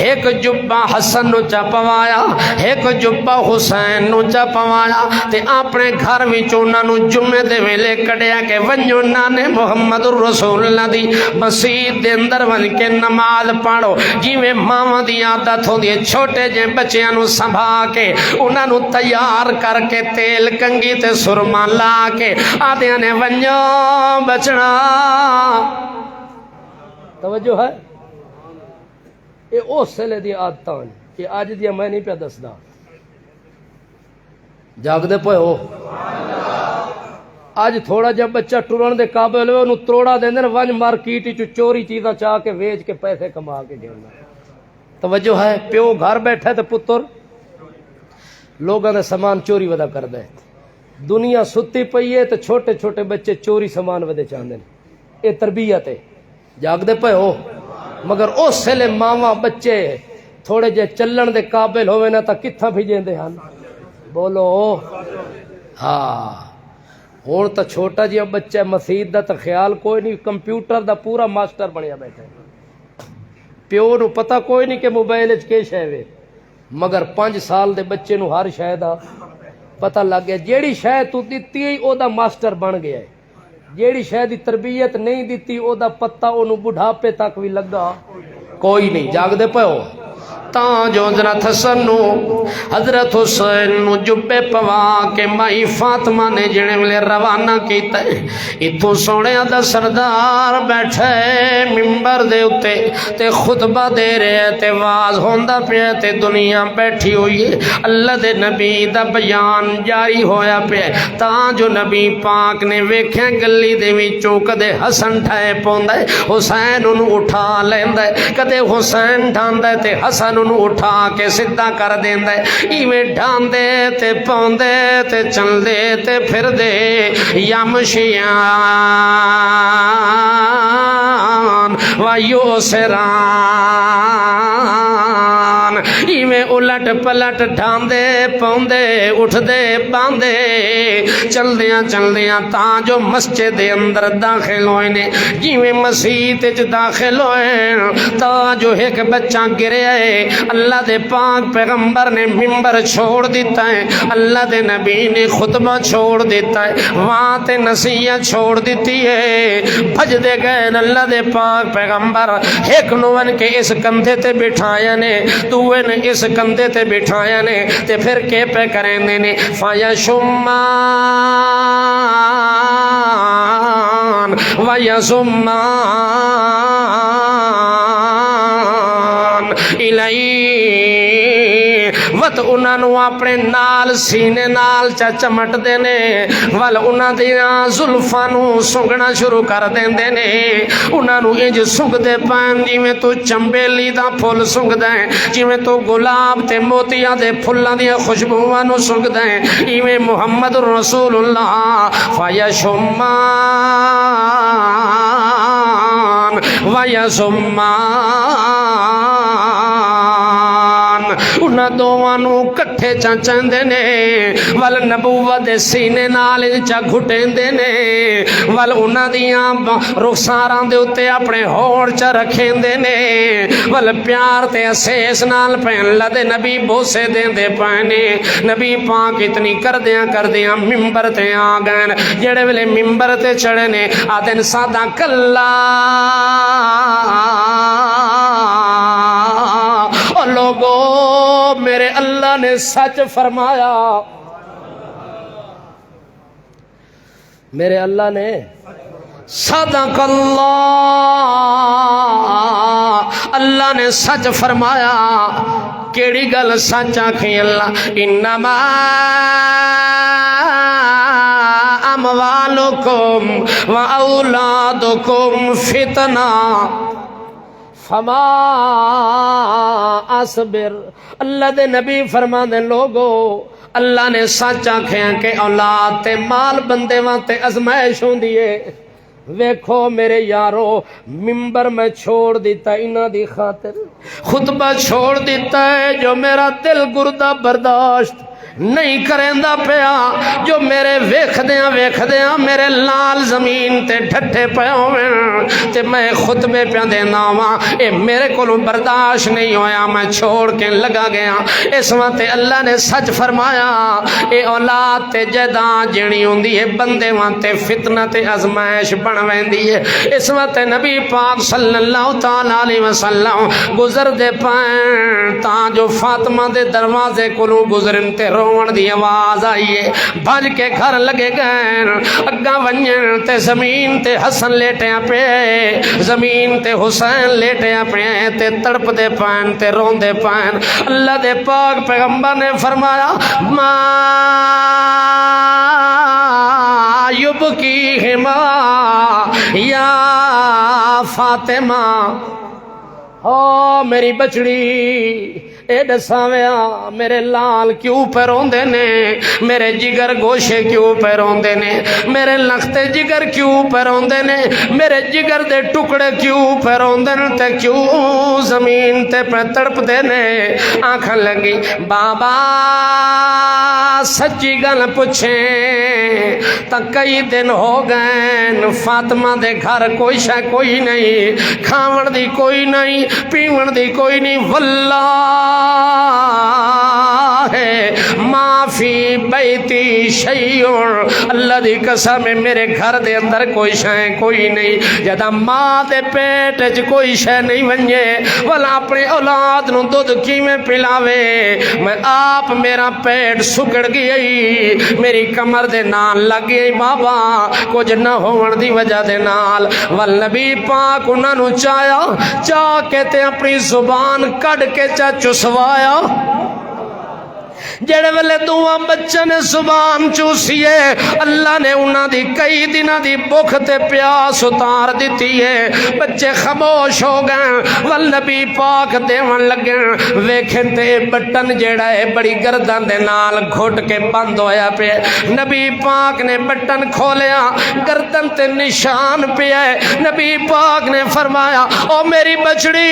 ایک جبہ حسن نو چا پوایا، ایک جبہ حسین نو چا پوایا، تے اپنے گھر میں چونہ نو جمعے دے ویلے کڑیا کہ ونجو نانے محمد الرسول اللہ دی مسجد دے اندر ون کے نماز پڑھو، جیویں ماما دی عادت ہو دی چھوٹے جے بچیاں نو سنبھا کے انہاں نو تیار کر کے تیل کنگی تے سرما لا کے آدھیاں نے ونجو بچنا۔ توجہ ہے، اے او سلے دی عادتاں کہ آج دیا میں نہیں پہ دسدا، جاگ دے پہ ہو۔ آج تھوڑا جب بچہ ٹرن دے قابل ہوئے انہوں تروڑا دے دیں ونج مارکیٹ چوری چیزاں چاہ کے ویچ کے پیسے کما کے گھرنا۔ توجہ ہے، پیو گھر بیٹھے تے پتر لوگاں دے سامان چوری ودا کر دے، دنیا ستی پئی ہے تو چھوٹے چھوٹے بچے چوری سامان ودے چاہتے ہیں، یہ تربیت ہے، جاگ دے پے ہو۔ مگر اس سلے ماما بچے تھوڑے جے چلن دے قابل ہوئے نا تا کتھاں بھیجیں دے ہن، بولو ہاں۔ ہون تا چھوٹا جی بچہ مسجد دا تا خیال کوئی نہیں، کمپیوٹر دا پورا ماسٹر بنیا بیٹھا ہے، پیو نو پتہ کوئی نہیں کہ موبائل وچ کے شے وے، مگر 5 سال دے بچے نو ہر شے دا پتہ لگ گیا، جیڑی شے تو دیتی ہے او دا ماسٹر بن گیا ہے، جیڑی شے دی تربیت نہیں دیتی او دا پتہ اونوں بڑھاپے تک بھی لگا کوئی نہیں۔ جاگ دے پے ہو۔ تاں جو حضرت حسن نو حضرت حسین نو جبے پوا کے مائی فاطمہ نے جڑے ویلے روانہ کیتا ہے، اتھوں سونے دا سردار بیٹھے منبر دے اتے تے خطبہ دے رہے تے واز ہوندا پیا تے دنیا بیٹھی ہوئی ہے، اللہ دے نبی دا بیان جاری ہویا پیا۔ تاں جو نبی پاک نے ویکھیا گلی دے وچوں کدے حسن ٹھائے پوندا ہے، حسین انہوں اٹھا لیندا ہے، کدے حسین ڈھاندا ہے تے حسن انہوں اٹھا کے سدھا کر دیندا ہے، ایویں ڈھاندے تے پوندے تے چلدے تے پھر دے یمشیان و یوسران، ایویں الٹ پلٹ ڈھاندے پوندے اٹھدے باندے چلدیاں چلدیاں تاں جو مسجد دے اندر داخل ہوئے نے، جیویں مسجد وچ داخل ہوئے تاں جو ایک بچہ گریا ہے، اللہ دے پاک پیغمبر نے منبر چھوڑ دیتا ہے، اللہ دے نبی نے خطبہ چھوڑ دیتا ہے، وہاں تے نصیحت چھوڑ دیتی ہے، بھج دے گئے اللہ دے پاک پیغمبر، ایک نون کے اس کندھے تے بٹھایا نے، دوے نے اس کندھے تے بٹھایا نے، تے پھر کے پہ کریں نے فَيَشُمَّانْ وَيَشُمَّانْ إِلَيْهِ انہاں نو اپنے نال سینے نال چمٹ دے نے ول انہاں دیاں زلفاں نو سنگنا شروع کر دیندے نے انہاں نو انج سنگدے پین جویں تو چمبیلی دا پھل سنگدا ہے جویں تو گلاب تے موتیاں دے پھلاں دی خوشبوواں نو سنگدا ہے ایویں محمد رسول اللہ فیشمان انہاں دوواں نو کٹھے چاچندے نے ول نبوت دے سینے نال چا گھٹیندے نے ول انہاں دیاں رخساراں دے اوتے اپنے ہوڑ چا رکھیندے نے ول پیار تے اسیس نال پین لدے نبی بوسے دیندے پانے نبی پاک اتنی کردیاں ممبر تے آ گئے جڑے ویلے ممبر تے چڑھے نے آدن سادہ کلا او لوگو میرے اللہ نے سچ فرمایا میرے اللہ نے صدق اللہ اللہ نے سچ فرمایا کیڑی گل سچ آکھی اللہ انما اموالکم و اولادکم فتنہ فما اصبر اللہ دے نبی فرما دے لوگو اللہ نے سچ آکھیا کہ اولاد تے مال بندے واسطے آزمائش ہوندی ہے ویکھو میرے یارو ممبر میں چھوڑ دیتا انہاں دی خاطر خطبہ چھوڑ دیتا ہے جو میرا دل گردہ برداشت نہیں کریندا پیا جو میرے ویکھدیاں میرے لال زمین تے ڈھٹے پے ہوئے تے میں خطبے پہ دینا وا اے میرے کولوں برداشت نہیں ہویا میں چھوڑ کے لگا گیا اس وقت اللہ نے سچ فرمایا اے اولاد تے جائیداد جڑی ہوندی ہے بندے واسطے فتنہ تے آزمائش بن ویندی ہے اس وقت نبی پاک صلی اللہ تعالی علیہ وسلم گزر دے پائیں تاں جو فاطمہ دے دروازے کولوں گزرن تے روون دی آواز آئی ہے بھج کے گھر لگے گئے اگاں ونجن تے زمین تے حسن لیٹیاں پے زمین تے حسین لیٹیاں پے تے تڑپ دے پائن تے رون دے پائن اللہ دے پاک پیغمبر نے فرمایا ما یبکیہما یا فاطمہ او میری بچڑی اے دساویا میرے لال کیوں پہ روندے نے میرے جگر گوشے کیوں پہ روندے نے میرے لختے جگر کیوں پہ روندے نے میرے جگر دے ٹکڑے کیوں پہ روندے نے تے کیوں زمین تے پہ تڑپ دے نے آنکھیں لگی بابا سچی گل پوچھیں تا کئی دن ہو گئے فاطمہ دے گھر کوئی شے کوئی نہیں کھاون دی کوئی نہیں پیون دی کوئی نہیں واللہ ہے ما فی بیتی شیعن اللہ دی قسم میرے گھر دے اندر کوئی شے کوئی نہیں جدا ماں دے پیٹ چ کوئی شے نہیں ونجے والا اپنے اولاد نو دودھ کیویں پلاوے میں آپ میرا پیٹ سکڑ گئی میری کمر دے نال لگ گئی بابا کچھ نہ ہون دی وجہ دے نال والنبی پاک انہاں نو چاہ کے تے اپنی زبان کڈ کے چا چسوایا جڑے ویلے دوواں بچے نے زبان چوسیے اللہ نے انہاں دی کئی دنوں دی بھوک تے پیاس اتار دیتی ہے بچے خاموش ہو گئے والنبی پاک دیون لگے ویکھن تے بٹن جیڑا ہے بڑی گردن دے نال گھٹ کے بند ہویا پہ نبی پاک نے بٹن کھولیا گردن تے نشان پہ ہے نبی پاک نے فرمایا او میری بچڑی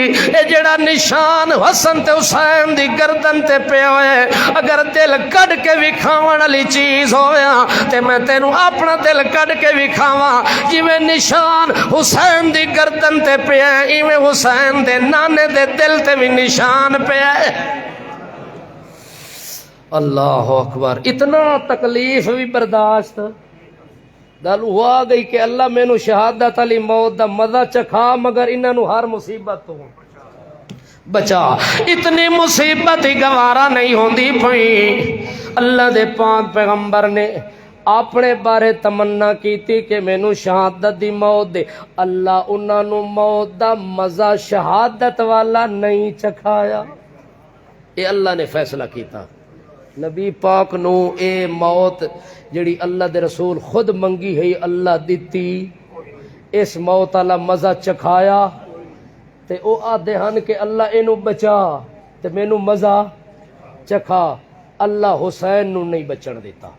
اے جڑا نشان حسن تے حسین دی گردن تے پہ ہوئے اگر دل کڈ کے وکھاون والی چیز ہویا تے میں تینوں اپنا دل کڈ کے وکھاواں جویں نشان حسین دی گردن تے پہ ہے ایویں حسین دے نانے دے دل تے بھی نشان پہ ہے اللہ اکبر اتنا تکلیف بھی برداشت گل ہوا گئی کہ اللہ میں نو شہادت علی موت دا مزہ چکھا مگر انہاں نو ہر مصیبت تو بچا اتنی مصیبت ہی گوارا نہیں ہوندی پئی اللہ دے پاک پیغمبر نے اپنے بارے تمنا کیتی کہ مینوں شہادت دی موت دے اللہ انہاں نو موت دا مزہ شہادت والا نہیں چکھایا یہ اللہ نے فیصلہ کیتا نبی پاک نو اے موت جڑی اللہ دے رسول خود منگی ہے اللہ دیتی اس موت والا مزہ چکھایا تے او آدھے ہن کہ اللہ اینو بچا تے مینوں مزہ چکھا اللہ حسین نو نہیں بچن دیتا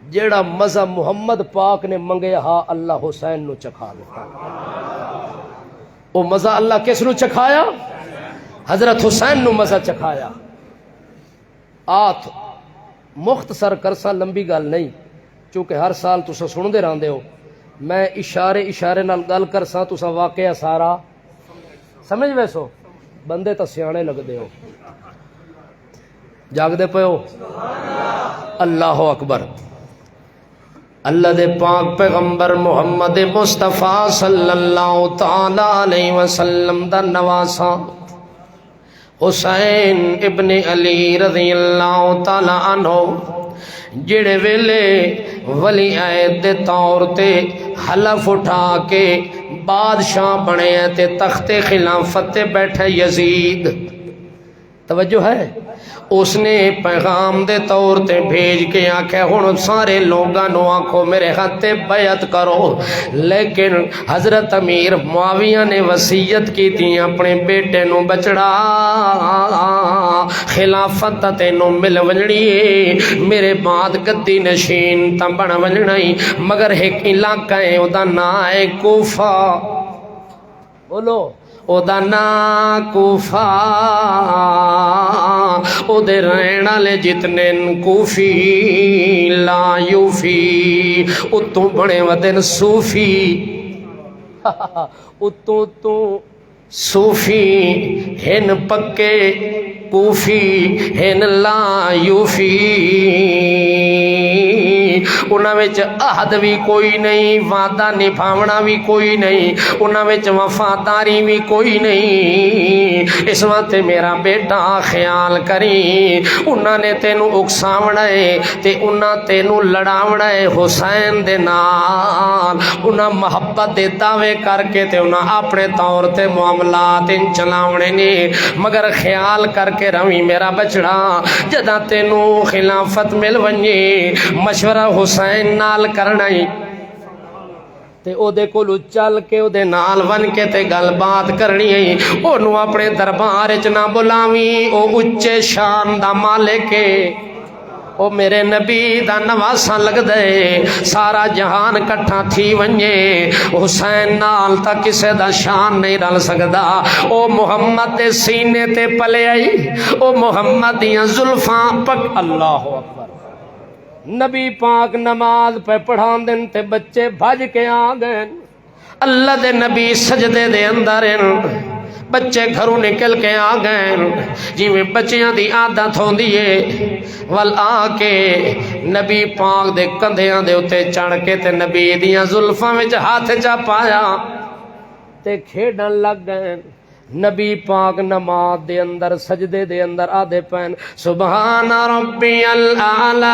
جیڑا مزہ محمد پاک نے منگیا ہا اللہ حسین نو چکھا دیتا او مزہ اللہ کس نو چکھایا حضرت حسین نو مزہ چکھایا آت مختصر کرسا لمبی گل نہیں چونکہ ہر سال تسا سن دے رہندے ہو میں اشارے نال گل کرسا تسا واقعہ سارا سمجھ ویسو بندے تا سیانے لگ دے ہو جاگ دے پے ہو اللہ اکبر اللہ دے پاک پیغمبر محمد مصطفیٰ صلی اللہ تعالی علیہ وسلم دا نواسا حسین ابن علی رضی اللہ تعالی عنہ جڑے ویلے ولی عہد دے طور تے حلف اٹھا کے بادشاہ بنے تے تخت خلافت تے بیٹھے یزید توجہ ہے اس نے پیغام دے طور تے بھیج کے آکھیا ہن سارے لوگاں نو آکھو میرے ہاتھ بیعت کرو لیکن حضرت امیر معاویہ نے وصیت کی تھی اپنے بیٹے نو بچڑا خلافت تینوں مل ونجنی میرے بعد گدی نشین تا بن ونجنا مگر ایک علاقہ ہے او دا نام ہے کوفہ بولو او دا نام کوفہ او دے رہن والے جتنے کوفی لا یوفی اتوں بڑے ودن صوفی اتوں تو صوفی ہن پکے کوفی ہن لا یوفی انہاں وچ عہد بھی کوئی نہیں وعدہ نبھاونا بھی کوئی نہیں انہاں وچ وفاداری بھی کوئی نہیں اس واسطے میرا بیٹا خیال کری انہاں نے تینوں اکساونا ہے تے انہاں تینوں لڑاونا ہے حسین دے نال انہاں محبت دے دعوے کر کے تے انہاں اپنے طور تے معاملات چلاونے نے مگر خیال کر کے روی میرا بچڑا جدا تینوں خلافت مل ونجے مشورہ حسین نال کرنا ہی تے او دے کولو چل کے او دے نال ون کے تے گل بات کرنی ہے او نو اپنے دربار وچ نہ بلاویں او اچے شان دا مالک ہے او میرے نبی دا نواسا لگ دے سارا جہان کٹھا تھی ونجے حسین نال تا کسے دا شان نہیں رل سکدا او محمد دے سینے تے پلے آئی او محمد دیاں زلفاں پک اللہ اکبر نبی پاک نماز پہ پڑھان دن تے بچے بھج کے آ گئے اللہ دے نبی سجدے دے اندر بچے گھروں نکل کے آ گئے جی میں بچیاں دی عادت ہوندی ہے ول آ کے نبی پاک دے کندھیاں دے اتے چڑھ کے تے نبی دیاں زلفاں وچ ہاتھ چا پایا تے کھیڈن لگ گئے نبی پاک نماز دے اندر سجدے دے اندر آدھے پین سبحان ربی الاعلی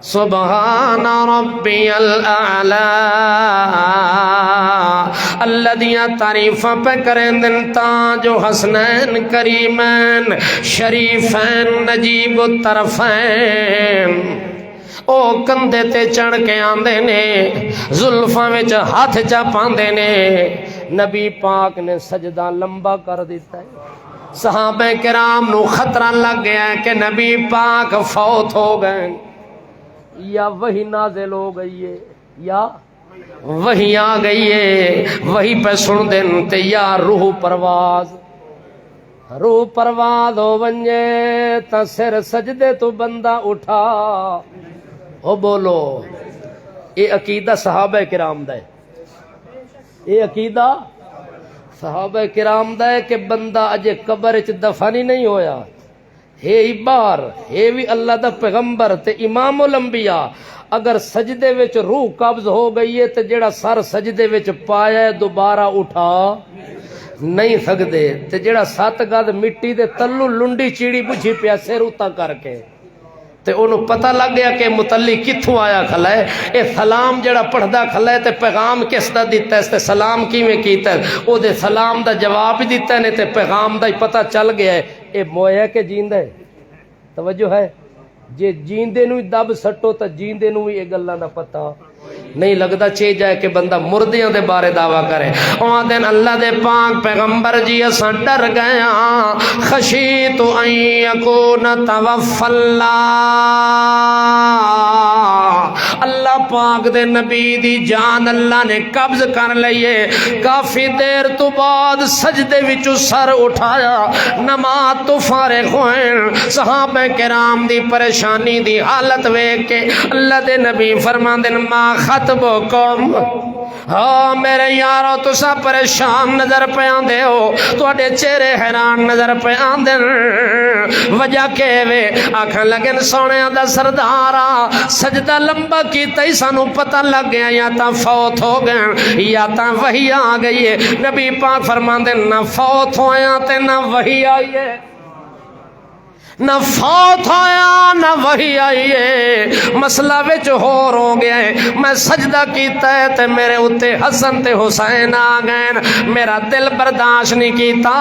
سبحان ربی الاعلی اللہ دیاں تعریفاں پہ کریں دن تاج و حسنین کریمین شریفین نجیب الطرفین او کندے تے چڑھ کے آندے نے زلفاں وچ ہاتھ چا پاندے نے نبی پاک نے سجدہ لمبا کر دیتا ہے صحابہ کرام نو خطرہ لگ گیا ہے کہ نبی پاک فوت ہو گئے یا وہی نازل ہو گئی ہے یا وہی آ گئی ہے وہی پہ سن دن تے یا روح پرواز ہو ونجے تا سر سجدے تو بندہ اٹھا او بولو اے عقیدہ صحابہ کرام دا ہے اے عقیدہ صحابہ کرام دا ہے کہ بندہ اجے قبر وچ دفن ہی نہیں ہویا ہے بار ہے بھی اللہ دا پیغمبر تے امام الانبیاء اگر سجدے وچ روح قبض ہو گئی ہے تے جڑا سر سجدے وچ پایا ہے دوبارہ اٹھا نہیں سکدے تے جڑا 7 گز مٹی دے تلو لنڈی چیڑی بجھی پیا سر اتا کر کے تے انہوں پتہ لگ گیا کہ متعلق کتھوں آیا کھلا ہے، اے سلام جڑا پڑھدا کھلا ہے تے پیغام کس دا دیتا ہے، اس تے سلام کیویں کیتا ہے، او دے سلام دا جواب دیتا ہے تے پیغام دا ہی پتہ چل گیا ہے، اے مویا کہ جیندا ہے۔ توجہ ہے، جے جیندے نو دب سٹو تا جیندے نو یہ گلاں دا پتہ نہیں لگدا، چے جائے کہ بندہ مردیاں دے بارے دعویٰ کرے۔ اوہ دن اللہ دے پاک پیغمبر جی اساں ڈر گیا، خشیت ان یکون توفی اللہ پاک دے نبی دی جان اللہ نے قبض کر لئیے۔ کافی دیر تو بعد سجدے وچوں سر اٹھایا، نماز تو فارغ ہوئے، صحابہ کرام دی پریشانی دی حالت ویکھ کے اللہ دے نبی فرماندے ما خطبکم، ہاں میرے یارو تسا پریشان نظر پہ آندے ہو، تواڈے چہرے حیران نظر پہ آندے، وجہ کہ وے آکھن لگن سونیاں دا سردارا سجدہ لمبا کیتا ہی سانو پتہ لگ گیا یا تا فوت ہو گئے یا تا وحی آ گئی ہے۔ نبی پاک فرماندے نہ فوت ہویا تے نہ وحی آئی ہے، نہ فوت آیا نہ وحی آئی ہے، مسئلہ وچ ہو گیا ہے۔ میں سجدہ کیتا ہے تے میرے اتے حسن تے حسین آ گئے، میرا دل برداشت نہیں کیتا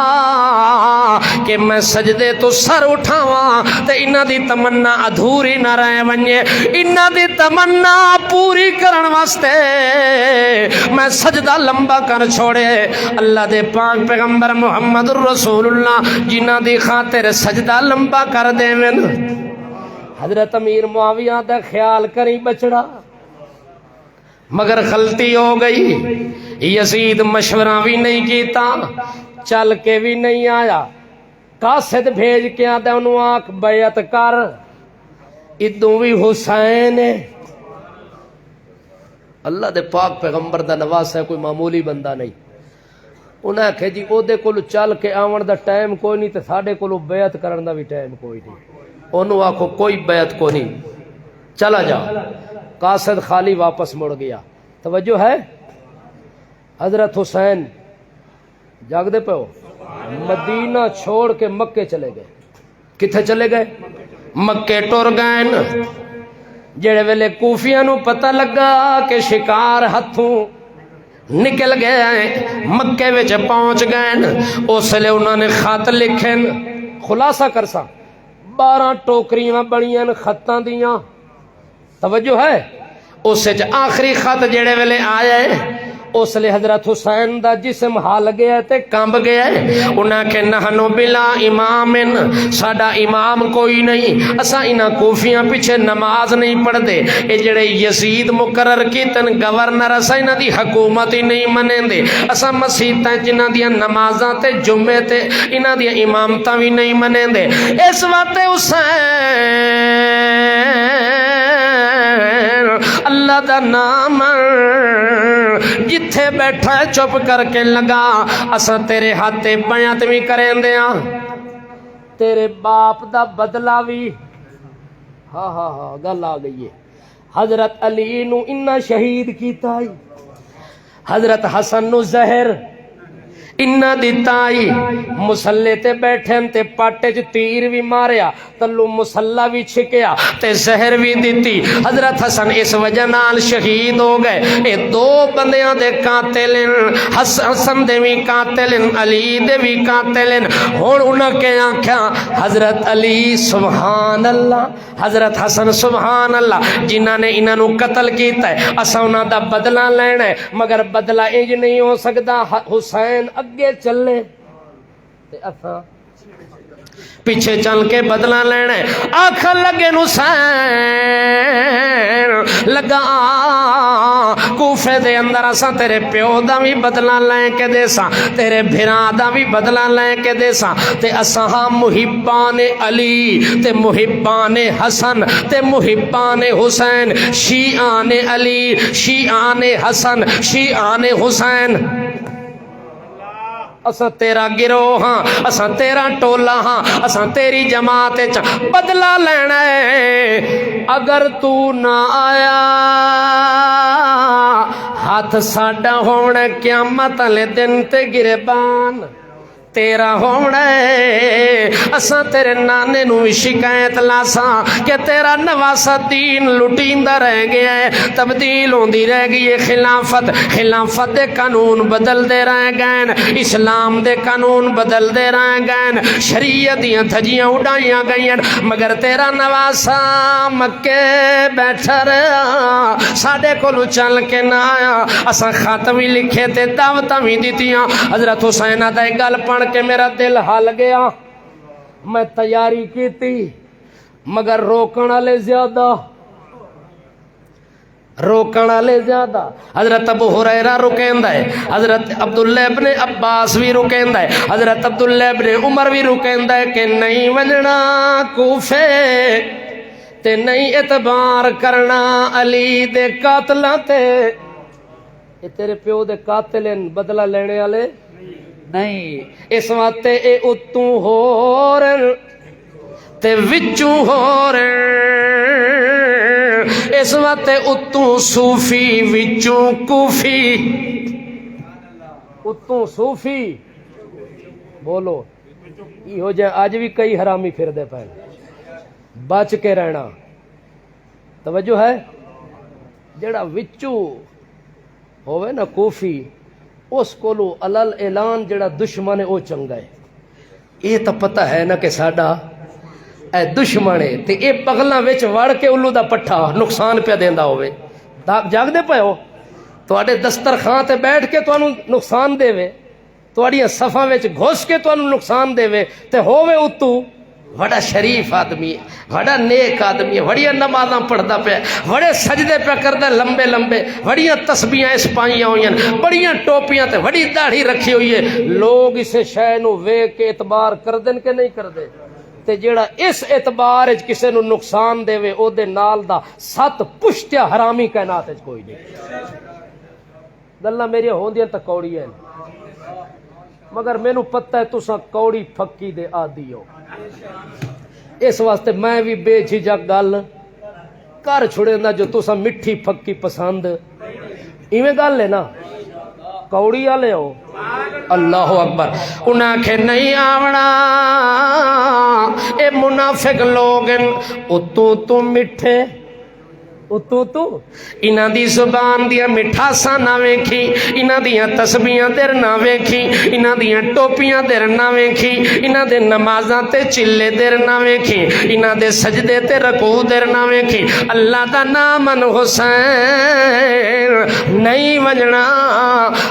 کہ میں سجدے تو سر اٹھاواں تے انہاں دی تمنا ادھوری نہ رہ ونجے، انہاں دی تمنا پوری کرن واسطے میں سجدہ لمبا کر چھوڑے۔ اللہ دے پاک پیغمبر محمد رسول اللہ جنہاں دی خاطر سجدہ لمبا کر دے میں، حضرت امیر معاویہ دا خیال کریں بچڑا، مگر غلطی ہو گئی، یزید مشورہ بھی نہیں کیتا، چل کے بھی نہیں آیا، قاصد بھیج کے آدھا انہوں آنکھ بیعت کر، ادوں بھی حسین ہے۔ اللہ دے پاک پیغمبر دا نواس ہے، کوئی معمولی بندہ نہیں۔ انہیں کہا جی او دے کولو چل کے آون دا ٹائم کوئی نہیں تے ساڈے کولو بیعت کرن دا بھی ٹائم کوئی نہیں، انہوں آکھو کوئی بیعت کو نہیں، چلا جا۔ قاصد خالی واپس مڑ گیا۔ توجہ ہے، حضرت حسین جاگ دے پہ ہو، مدینہ چھوڑ کے مکے چلے گئے۔ کتھے چلے گئے؟ مکے ٹر گئے نا۔ جڑے ویلے کوفیاں نو پتہ لگا کہ شکار ہتھوں نکل گئے ہیں، مکے وچ پہنچ گئے، اس لئے انہوں نے خط لکھیں، خلاصہ کرسا 12 ٹوکریاں بڑیاں خطاں دیاں۔ توجہ ہے، اس وچ آخری خط جڑے ویلے آئے اس لئے حضرت حسین دا جسم ہال گیا تے کمب گیا ہے۔ انہاں کہ نحنو بلا امام، ساڈا امام کوئی نہیں، اساں انہاں کوفیاں پیچھے نماز نہیں پڑھ دے، اے جڑے یزید مقرر کیتن گورنر اساں انہاں دی حکومت ہی نہیں منیں دے، اساں مسیتاں جنہاں دیاں نمازاں تے جمعے تے انہاں دیاں امامتاں بھی نہیں منیں دے۔ اس وقت حسین اللہ دا نام جتھے بیٹھا ہے چپ کر کے لگا، اساں تیرے ہاتھے بیعت بھی کریں دیاں، تیرے باپ دا بدلہ بھی۔ ہاں گل آ گئی ہے۔ حضرت علی نو انہاں شہید کیتا ہے، حضرت حسن نو زہر انہاں دیتا ہی، مسلح تے بیٹھیں تے پاٹے چ تیر بھی ماریا، تلو مسلح بھی چھکیا تے زہر بھی دیتی۔ حضرت حسن اس وجہ نال شہید ہو گئے۔ اے دو بندیاں دے قاتل، حسن دے بھی قاتل، علی دے بھی قاتل۔ ہن انہاں کے آنکھاں حضرت علی سبحان اللہ، حضرت حسن سبحان اللہ، جنہاں نے انہاں نو قتل کیتا ہے، اساں انہاں دا بدلہ لینا ہے، مگر بدلہ انج نہیں ہو سکدا حسین اگے چلے تے اساں پیچھے چل کے بدلہ لینا ہے۔ آخر لگے حسین لگا کوفے دے اندر اساں تیرے پیو دا بھی بدلہ لے کے دے ساں، تیرے بھراں دا بھی بدلہ لے کے دے ساں، تے اساں ہاں محبان علی تے محبان حسن تے محبان حسین، شیعان علی شیعان حسن شیعان حسین۔ اساں تیرا گروہ ہاں، اساں تیرا ٹولہ ہاں، اساں تیری جماعت بدلہ لینا ہے۔ اگر تو نہ آیا ہاتھ ساڈا ہونا قیامت والے دن تے گربان۔ تیرا ہونا ہے اساں تیرے نانے نو شکایت لاساں کہ تیرا نواسا دین لٹیندا رہ گیا ہے، تبدیل ہوندی رہ گئی ہے خلافت دے قانون بدل دے رہ گئے، اسلام دے قانون بدل دے رہ گئے، شریعت دیاں دھجیاں اڑائیاں گئیاں، مگر تیرا نواسا مکے بیٹھا رہا، ساڈے کولوں چل کے نہ آیا، اساں خط بھی لکھے تے دعوتاں بھی دتیاں۔ حضرت حسین دا گل پڑھ کہ میرا دل ہل گیا، میں تیاری کی تھی مگر روکن والے زیادہ، حضرت ابو ہریرہ رکیندا ہے، حضرت عبداللہ ابن عباس بھی رکیندا ہے، حضرت عبداللہ ابن عمر بھی رکیندا ہے کہ نہیں ونجنا کوفے تے نہیں اعتبار کرنا علی دے قاتلاں تے، اے تیرے پیو دے قاتل ہیں بدلہ لینے والے نہیں، اس واسطے اے اتوں ہور تے وچوں ہور، اس واسطے اتوں صوفی وچوں کوفی، اتوں صوفی بولو یہ جائے۔ آج بھی کئی حرامی پھر دے پہن، بچ کے رہنا، توجہ ہے، جڑا وچوں ہوئے نا کوفی اس کولو علل اعلان جڑا دشمن ہے وہ چنگا ہے، یہ تو پتہ ہے نا کہ ساڈا اے دشمن ہے تے اے پگلاں وچ وڑ کے الو دا پٹھا نقصان پہ دیندا ہوئے، جاگ دے پئے ہو تواڈے دسترخوان تے بیٹھ کے تانوں نقصان دے، تواڈیاں صفاں وچ گھس کے تانوں نقصان دے تے ہووے اتو بڑا شریف آدمی ہے، بڑا نیک آدمی ہے، بڑیاں نمازاں پڑھدا پیا، بڑے سجدے پہ کردا لمبے لمبے، بڑیاں تسبیحاں اس پائیاں ہوئیاں، بڑیاں ٹوپیاں تے بڑی داڑھی رکھی ہوئی ہے، لوگ اسے شے نو ویکھ کے اعتبار کردن کہ نہیں کردے، تے جیڑا اس اعتبار وچ کسے نو نقصان دے او دے نال دا 7 پشتیا حرامی کائنات وچ کوئی نہیں۔ گلاں میریاں ہوندیاں تے کوڑیاں مگر مینوں پتہ ہے تساں کوڑی پھکی دے عادی ہو، اس واسطے میں بھی بے جھجک گل کر چھڑے نا جو تساں مٹھی پھکی پسند ایویں گل ہے نا، کوڑی والے ہو۔ اللہ اکبر، انہاں کہ نہیں آونا اے منافق لوگ تو مٹھے تو انہاں دی زبان دیا مٹھاساں نہ ویکھی، انہاں دیاں تسبیحاں دیر نہ ویکھی، انہاں دیاں ٹوپیاں دیر نہ ویکھی، انہاں دے نمازاں تے چلے دیر نہ ویکھی، انہاں دے سجدے تے رکوع دیر نہ ویکھی، اللہ دا نام حسین نہیں ونجنا۔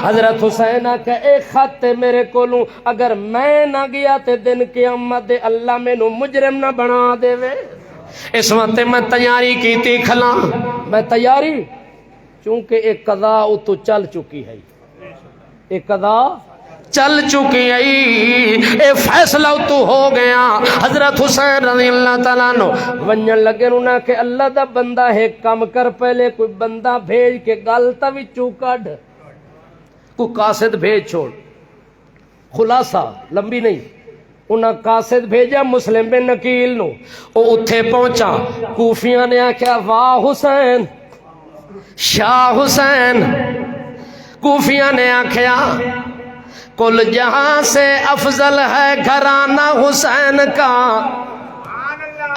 حضرت حسین کہ اے خط میرے کولوں اگر میں نہ گیا تے دن قیامت دے اللہ مینوں مجرم نہ بنا دے وے، اس وقت میں تیاری کی تھی کھلا، میں تیاری چونکہ ایک قضا تو چل چکی ہے، ایک قضا چل چکی ہے، اے فیصلہ تو ہو گیا۔ حضرت حسین رضی اللہ تعالیٰ عنہ ونجن لگے انہاں کہ اللہ دا بندہ ہے کم کر، پہلے کوئی بندہ بھیج کے گل تا وچوں کڈ، کوئی قاصد بھیج چھوڑ، خلاصہ لمبی نہیں، انہاں قاصد بھیجا مسلم بن نکیل نو، او اتھے پہنچا، کوفیاں نے آکھیا واہ حسین شاہ حسین، کوفیاں نے آکھیا کل جہاں سے افضل ہے گھرانہ حسین کا،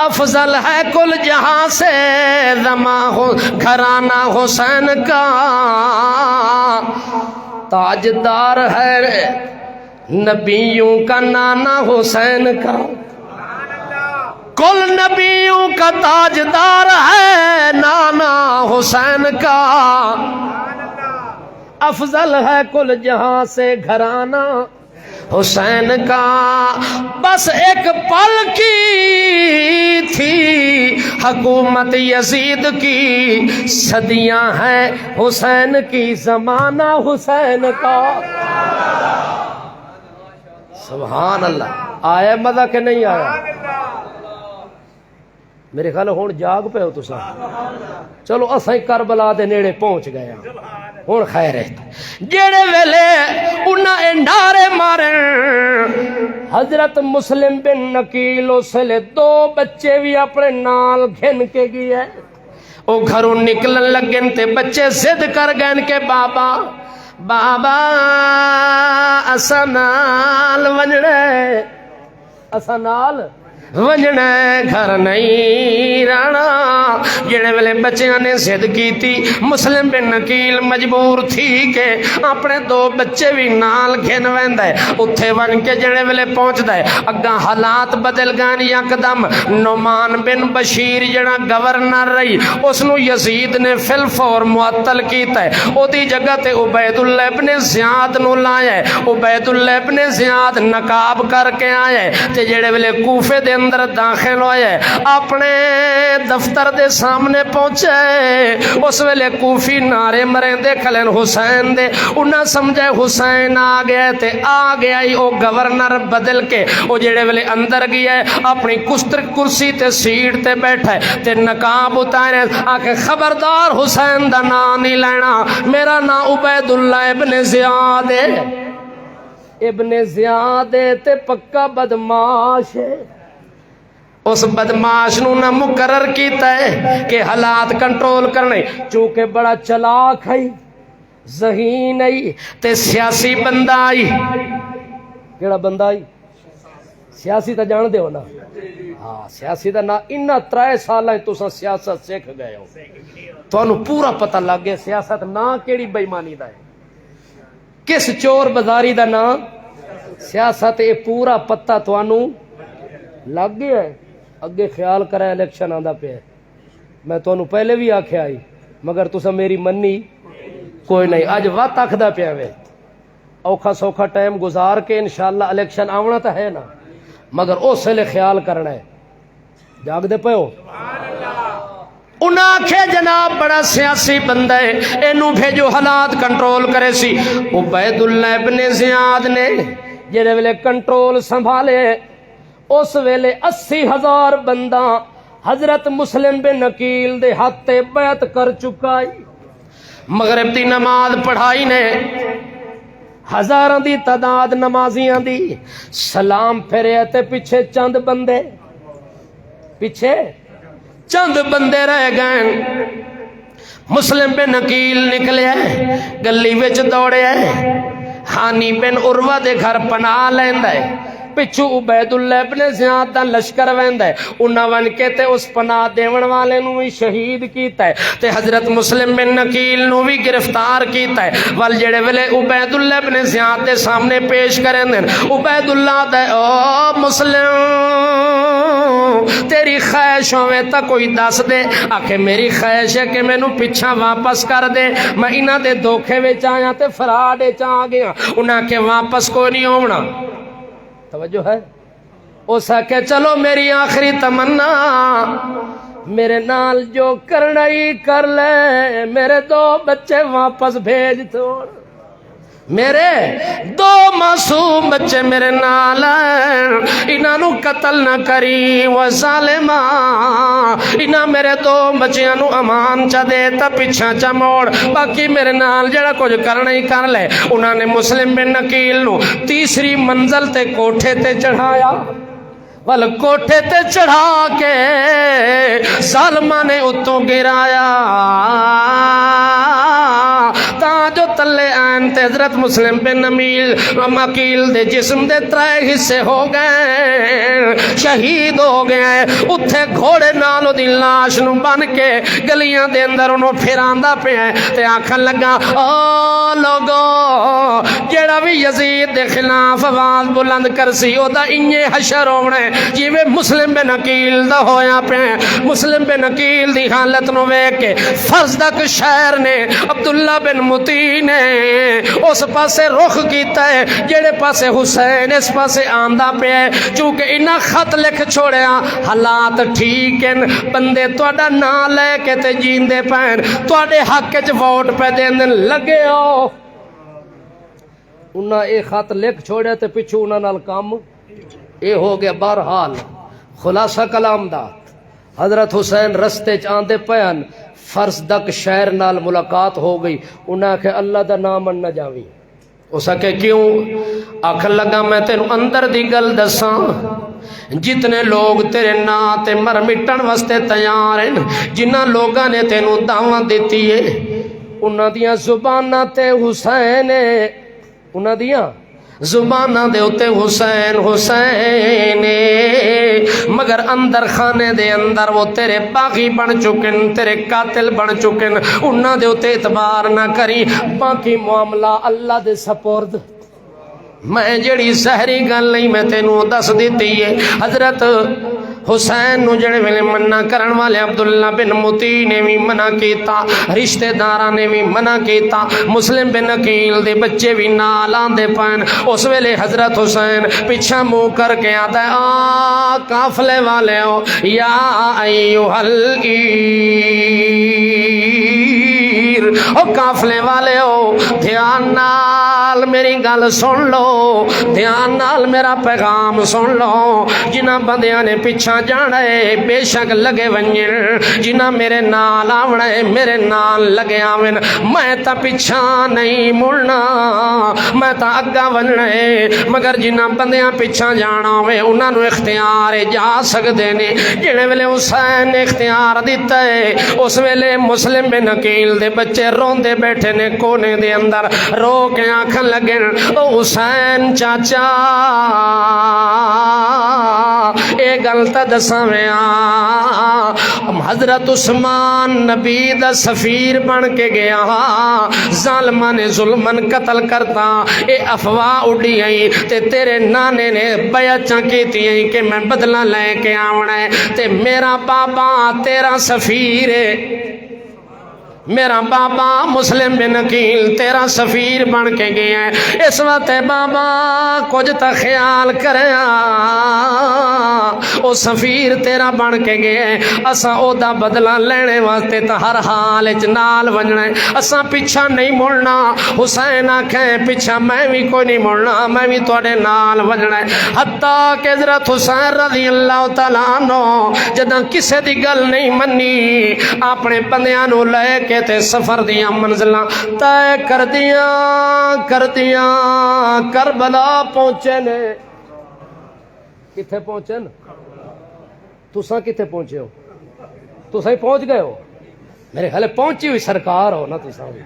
افضل ہے کل جہاں سے گھرانہ حسین کا، تاجدار ہے نبیوں کا نانا حسین کا، کل نبیوں کا تاجدار ہے نانا حسین کا، افضل ہے کل جہاں سے گھرانہ حسین کا، بس ایک پل کی تھی حکومت یزید کی، صدیاں ہیں حسین کی زمانہ حسین کا۔ سبحان اللہ، آیا مزہ کہ نہیں آیا؟ میرے خیال ہون جاگ پہ ہو تساں، چلو اساں کربلا دے نیڑے پہنچ گئے ہوں خیر ہے۔ جیڑے ویلے انہاں انڈارے مارے حضرت مسلم بن نکیل اسلے 2 بچے بھی اپنے نال گھن کے گئے، او گھروں نکلن لگن تے بچے ضد کر گئے کہ بابا بابا اسا نال ونجنے، اسا نال ونجنا گھر نہیں رہنا۔ جڑے ویلے بچیاں نے ضد کیتی، مسلم بن نکیل مجبور تھی کہ اپنے 2 بچے بھی نال گھن ویندا ہے۔ اتھے ون کے جڑے ویلے پہنچدا ہے، اگاں حالات بدل گئے یکدم۔ نعمان بن بشیر جڑا گورنر رہی، اس نو یزید نے فی الفور معطل کیتا ہے۔ او دی جگہ تے عبید اللہ ابن زیاد نو لایا ہے۔ عبید اللہ ابن زیاد نقاب کر کے آیا ہے تے جڑے ویلے کوفے دے اندر داخل ہوئے، اپنے دفتر دے سامنے پہنچے، اس ویلے کوفی نعرے مریں دے کھلن حسین دے، انہاں سمجھے حسین آ گیا تے آ گیا ہی او گورنر بدل کے او جڑے ویلے اندر گیا ہے، اپنی کرسی تے سیٹ تے بیٹھا ہے تے نقاب اتارے آکے خبردار حسین دا نام نہیں لینا، میرا نام عبید اللہ ابن زیاد ہے۔ ابن زیاد تے پکا بدماش ہے۔ اس بدماش نو نہ مقرر کیتا ہے کہ حالات کنٹرول کرنے، چونکہ بڑا چلاک ہے، ذہین ہے تے سیاسی بندہ آئی۔ کیڑا بندہ آئی؟ سیاسی تا جان دے ہو نا؟ ہاں سیاسی دا نا انہا 3 سالہ تسا سیاست سیکھ گئے ہو، تو انہوں پورا پتہ لگ گیا سیاست نا کیڑی بےمانی دا ہے، کس چور بازاری دا نا سیاست، اے پورا پتہ تو انہوں لگ گیا ہے۔ اگے خیال کرے الیکشن آندا پہ ہے، میں تو انہوں پہلے بھی آکھے آئی مگر تسا میری منی کوئی نہیں۔ آج وقت آکھدا پہ ہے، اوکھا سوکھا ٹائم گزار کے انشاءاللہ الیکشن آونا تا ہے نا، مگر او سے لے خیال کرنا ہے۔ جاگ دے پہ ہو انہاں آکھے جناب بڑا سیاسی بندہ ہے، اینو بھیجو حالات کنٹرول کرے سی۔ عبید اللہ ابن زیاد نے جڑے ویلے کنٹرول سنبھالے، اس ویلے 80,000 بندہ حضرت مسلم بن نکیل دے ہاتھ بیعت کر چکا ہے۔ مغرب دی نماز پڑھائی نے، ہزاراں دی تعداد نمازیاں دی، سلام پھرے تے پیچھے چند بندے، پیچھے چند بندے رہ گئے۔ مسلم بن نکیل نکلے گلی وچ دوڑے، حانی بن عروہ دے گھر پناہ لیندا ہے، پچھو عبید اللہ ابن زیاد دا لشکر ویندا ہے، انہاں ون کے تے اس پناہ دیون والے نو بھی شہید کیتا ہے تے حضرت مسلم بن نکیل نو بھی گرفتار کیتا ہے۔ وال جڑے ویلے عبید اللہ ابن زیاد دے سامنے پیش کریں دیں، عبید اللہ دے او مسلم تیری خواہش ہوئے تا کوئی دس دے، آکھے میری خواہش ہے کہ میں نو پیچھا واپس کر دے، میں انہاں دے دھوکھے وچ آیا تے فراڈے چ آ گیا، انہاں کے واپس کوئی نہیں ہونا۔ توجہ ہے؟ اس کہ چلو میری آخری تمنا، میرے نال جو کرنا ہی کر لے، میرے 2 بچے واپس بھیج توڑ، میرے 2 معصوم بچے میرے نال انہاں نو قتل نہ کری، وہ ظالما انہاں میرے 2 بچیاں نو امان چا دے تا پیچھا چا موڑ، باقی میرے نال جڑا کچھ کرنا ہی کر لے۔ انہاں نے مسلم بن نکیل نو تیسری منزل تے کوٹھے تے چڑھایا، ول کوٹھے تے چڑھا کے ظالماں نے اتوں گرایا، تاں جو تلے آن تے حضرت مسلم بن نکیل دے جسم دے 3 حصے ہو گئے، شہید ہو گئے۔ اتھے گھوڑے نالو دی لاش نو بن کے گلیاں دے اندر انہوں پھراندا پہ ہے تے آکھن لگا او لوگو جیڑا بھی یزید دے خلاف آواز بلند کرسی او دا انجے حشر ہونا ہے جی میں مسلم بن عقیل دا ہویا پہ۔ مسلم بن عقیل دی حالت نو ویکھ کے فرزدق شہر نے عبداللہ بن مطیع نے اس پاسے رخ کیتا ہے جڑے پاسے حسین اس پاسے آندا پہ ہے، چونکہ انہاں خط لکھ چھوڑیا حالات ٹھیک ہیں، بندے تواڈا نام لے کے تے جیندے پین، تواڈے حق وچ ووٹ پہ دین لگے ہو۔ انہاں اے خط لکھ چھوڑیا تے پچھو انہاں نال کام اے ہو گیا۔ بہرحال خلاصہ کلام دا حضرت حسین رستے چ آندے پین، فرزدق شہر نال ملاقات ہو گئی، انہاں کہ اللہ دا نام نہ جاوی۔ اس کہ کیوں؟ آکھن لگا میں تینوں اندر دی گل دساں، جتنے لوگ تیرے نام تے مر مٹن واسطے تیار ہیں، جنہاں لوگاں نے تینوں دعوت دیتی ہے انہاں دیاں زباناں تے حسین، انہاں دیاں زباناں دے اتے حسین حسین، مگر اندر خانے دے اندر وہ تیرے باغی بن چکن، تیرے قاتل بن چکن، انہاں دے اتے اعتبار نہ کری، باقی معاملہ اللہ دے سپرد۔ میں جڑی سہری گل نہیں میں تینوں دس دیتی ہے، حضرت حسین نو جڑے ویلے منع کرن والے عبداللہ بن مطیع نے بھی منع کیتا، رشتہ داراں نے بھی منع کیتا، مسلم بن عقیل دے بچے بھی نال آندے پین۔ اس ویلے حضرت حسین پیچھا منہ کر کے آتا ہے، آ قافلے والے ہو، یا ایھا العیر، او قافلے والے ہو، دھیان نال میری گل سن لو، دھیان نال میرا پیغام سن لو، جنہ بندیاں نے پیچھا جانا ہے بے شک لگے ونجن، جنہ میرے نال آونا ہے میرے نال لگے آون، میں تا پیچھا نہیں مڑنا، میں تا اگا وننا ہے، مگر جنہ بندیاں پیچھا جانا ہوئے انہاں نو اختیار جا سکدے نے۔ جڑے ویلے حسین نے اختیار دیتا ہے اس ویلے مسلم بن عقیل دے بچے روندے بیٹھے نے کونے دے اندر، رو کے آنکھن لگے، او حسین چاچا اے گل تا دساں میں حضرت عثمان نبی دا سفیر بن کے گیا، ظالماں نے ظلمن قتل کرتا، اے افواہ اڑی آئی تے تیرے نانے نے بیعتاں کیتی آئی کہ میں بدلہ لے کے آونا ہے، تے میرا بابا تیرا سفیر ہے، میرا بابا مسلم بن عقیل تیرا سفیر بن کے گیا ہے، اس وقت بابا کچھ تا خیال کریا، او سفیر تیرا بن کے گیا ہے، اسا او دا بدلہ لینے واسطے تا ہر حال اچ نال ونجنا ہے، اسا پیچھا نہیں مڑنا۔ حسین آکھیں پیچھا میں بھی کوئی نہیں مڑنا، میں بھی تواڈے نال ونجنا ہے، حتیٰ کہ حضرت حسین رضی اللہ تعالیٰ عنہ جداں کسے دی گل نہیں منی، اپنے بندیاں نو لے کے تے سفر دیاں منزلاں طے کر دیاں کربلا پہنچے نے۔ کتھے پہنچے نا؟ تساں کتھے پہنچے ہو؟ تساں ہی پہنچ گئے ہو؟ میرے خیال پہنچی ہوئی سرکار ہو نا تساں بھی۔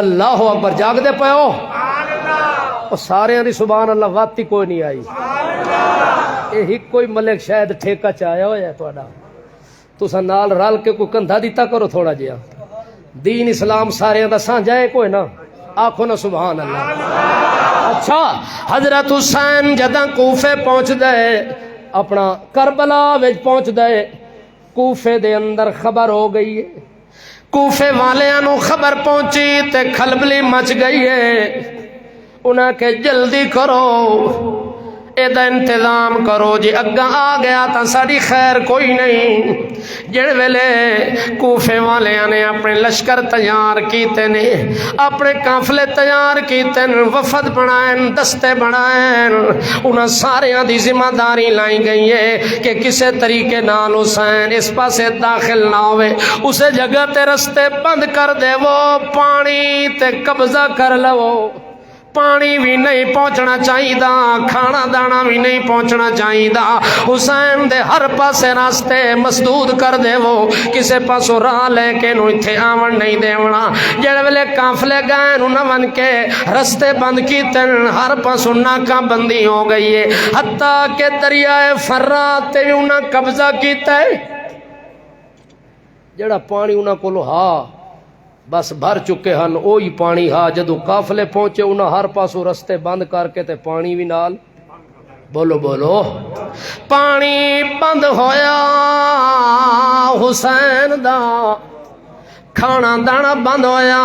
اللہ اکبر، جاگ دے پے ہو؟ اور سارے دی سبحان اللہ واتی کوئی نہیں آئی، یہ کوئی ملک شاید ٹھیکہ چایا ہوا ہے تہاڈا، تساں نال رل کے کوئی کندھا دیتا کرو تھوڑا جہا، دین اسلام سارے دا سانجھا ہے کوئی نہ، آکھو نا سبحان اللہ۔ اچھا حضرت حسین جداں کوفے پہنچ دے، اپنا کربلا وچ پہنچ دے، کوفے دے اندر خبر ہو گئی ہے، کوفے والیاں نو خبر پہنچی تے کھلبلی مچ گئی ہے، انہاں کہ جلدی کرو اے دا انتظام کرو، جی اگا آ گیا تا ساری خیر کوئی نہیں۔ جڑ ویلے کوفے والیاں نے اپنے لشکر تیار کیتے نے، اپنے قافلے تیار کیتے نے، وفد بنائیں، دستے بنائیں، انہاں ساریاں دی ذمہ داری لائی گئی ہے کہ کسے طریقے نال حسین اس پاسے داخل نہ ہوئے، اسے جگہ تے رستے بند کر دے، وہ پانی تے قبضہ کر لو، پانی بھی نہیں پہنچنا چاہیے، کھانا دانا بھی نہیں پہنچنا چاہیے، حسین دے ہر پاسے راستے مسدود کر دے، وہ کسے پاسوں راہ لے کے نو اتھے آون نہیں دیونا۔ جڑے ویلے قافلے گئے نو نہ ون کے رستے بند کیتے، ہر پاسوں ناکہ بندی ہو گئی ہے، حتیٰ کہ دریائے فرات تے بھی انہاں قبضہ کیتا ہے، جڑا پانی انہاں کولو ہا بس بھر چکے ہن اوہی پانی ہا، جدو قافلے پہنچے انہاں ہر پاسوں رستے بند کر کے تے پانی بھی نال، بولو بولو، پانی بند ہویا حسین دا، کھانا دانا بند ہویا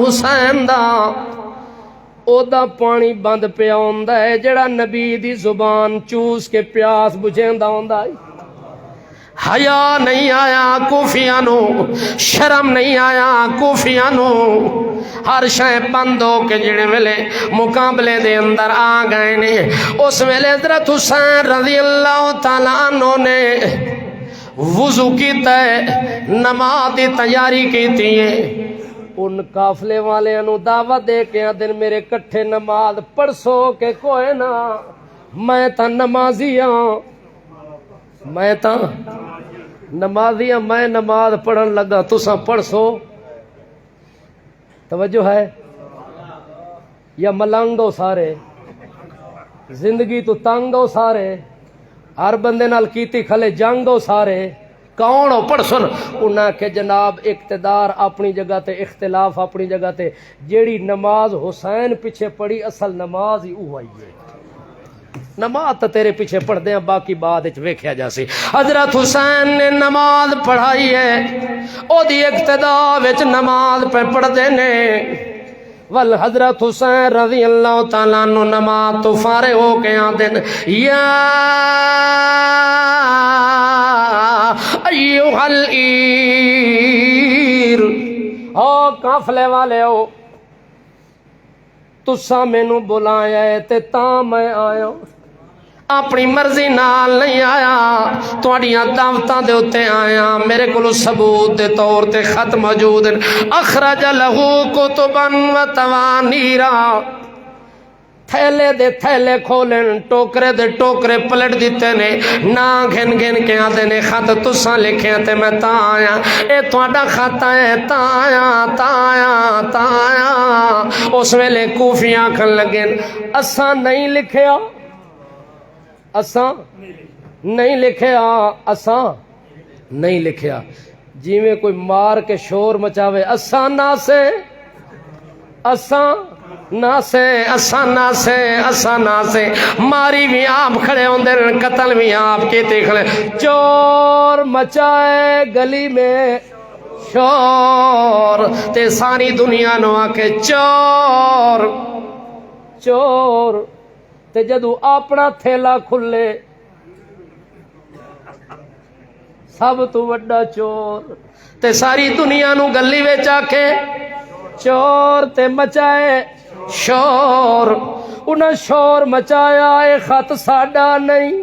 حسین دا، او دا پانی بند پیا ہوندا ہے جڑا نبی دی زبان چوس کے پیاس بجھیندا ہوندا ہے۔ حیا نہیں آیا کوفیاں نو، شرم نہیں آیا کوفیاں نو، ہر شے بند ہو کے جڑے ویلے مقابلے دے اندر آ گئے نے، اس ویلے حضرت حسین رضی اللہ تعالیٰ عنہ نے وضو کیتا ہے، نماز دی تیاری کیتی ہے، ان قافلے والے نو دعوت دے کے دن میرے کٹھے نماز پڑھسو کہ کوئی نہ، میں تا نمازی ہاں، میں تا نمازی ہاں، میں نماز پڑھن لگا، تساں پڑھسو۔ توجہ ہے یا ملنگ ہو سارے زندگی تو تنگ ہو سارے ہر بندے نال کیتی کھلے جنگ ہو سارے کون ہو پڑھ سن انہاں کہ جناب اقتدار اپنی جگہ تے اختلاف اپنی جگہ تے جیڑی نماز حسین پیچھے پڑھی اصل نماز ہی اوہ آئی ہے نماز تو تیرے پیچھے پڑھ دیں باقی بعد وچ ویکھیا جاسی حضرت حسین نے نماز پڑھائی ہے او دی اقتداء وچ نماز پہ پڑھ دے نے ول حضرت حسین رضی اللہ تعالیٰ عنہ نماز تو فارغ ہو کے آندے یا ایوہ العیر او قافلے والے ہو تسا مینوں بلایا ہے تے تاں میں آیا اپنی مرضی نال نہیں آیا تواڈیاں دعوتاں دے اوتے آیا میرے کولو ثبوت دے طور تے خط موجود اخرج لہو کتبا و توانیرا تھیلے دے تھیلے کھولن ٹوکرے دے ٹوکرے پلٹ دیتے نے نا گھن گھن کے آدھے نے خط تساں لکھے تے میں تا آیا اے تواڈا خط ہے تا آیا اس ویلے کوفیاں آکھن لگے اساں نہیں لکھیا اساں نہیں لکھیا اساں نہیں لکھیا جی میں کوئی مار کے شور مچاوے اساں نہ سے اساں نہ سے ماری بھی آپ کھڑے ہوندے قتل بھی آپ کیتے کھڑے چور مچائے گلی میں شور تے ساری دنیا نو آکے چور چور تے جدو اپنا تھیلا کھلے سب تو وڈا چور تے ساری دنیا نو گلی وچ آکے چور تے مچائے شور انہاں شور مچایا اے خط ساڈا نہیں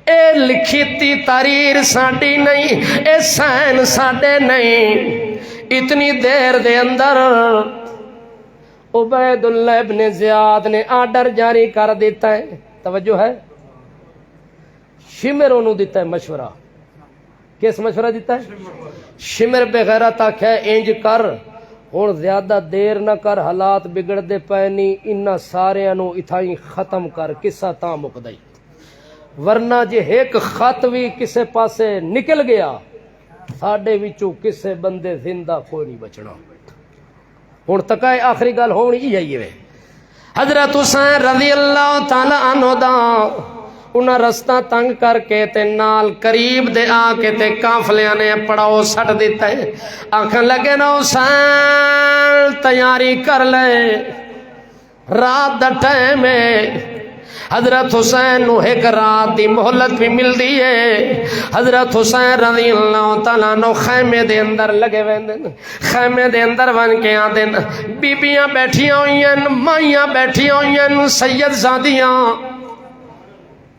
اے لکھیتی تحریر ساڈی نہیں اے سین ساڈے نہیں اتنی دیر دے اندر عبید اللہ ابن زیاد نے آرڈر جاری کر دیتا ہے توجہ ہے شمر انہوں دیتا ہے مشورہ کس مشورہ دیتا ہے شمر بغیرت آکھیا انج کر ہن زیادہ دیر نہ کر حالات بگڑ دے پینی انہاں سارے انو اتھائی ختم کر قصہ تاں مکدائی ورنہ جے ایک خط بھی کسے پاسے نکل گیا ساڈے وچوں کسے بندے زندہ کوئی نہیں بچنا ہن تک آخری گل ہونی ہی آئی ہے حضرت حسین رضی اللہ تعالی عنہ دا انہاں رستہ تنگ کر کے تے نال قریب دے آ کے تے قافلیاں نے پڑاؤ سٹ دیتا ہے آنکھیں لگے نا حسین تیاری کر لے رات دا ٹائم ہے حضرت حسین نو ایک رات دی مہلت بھی مل دی ہے حضرت حسین رضی اللہ تعالیٰ عنہ خیمے دے اندر لگے ویندن خیمے دے اندر ون کے آدن بیبیاں بیٹھیاں ہوئیں مائیاں بیٹھیاں ہوئیں سید زادیاں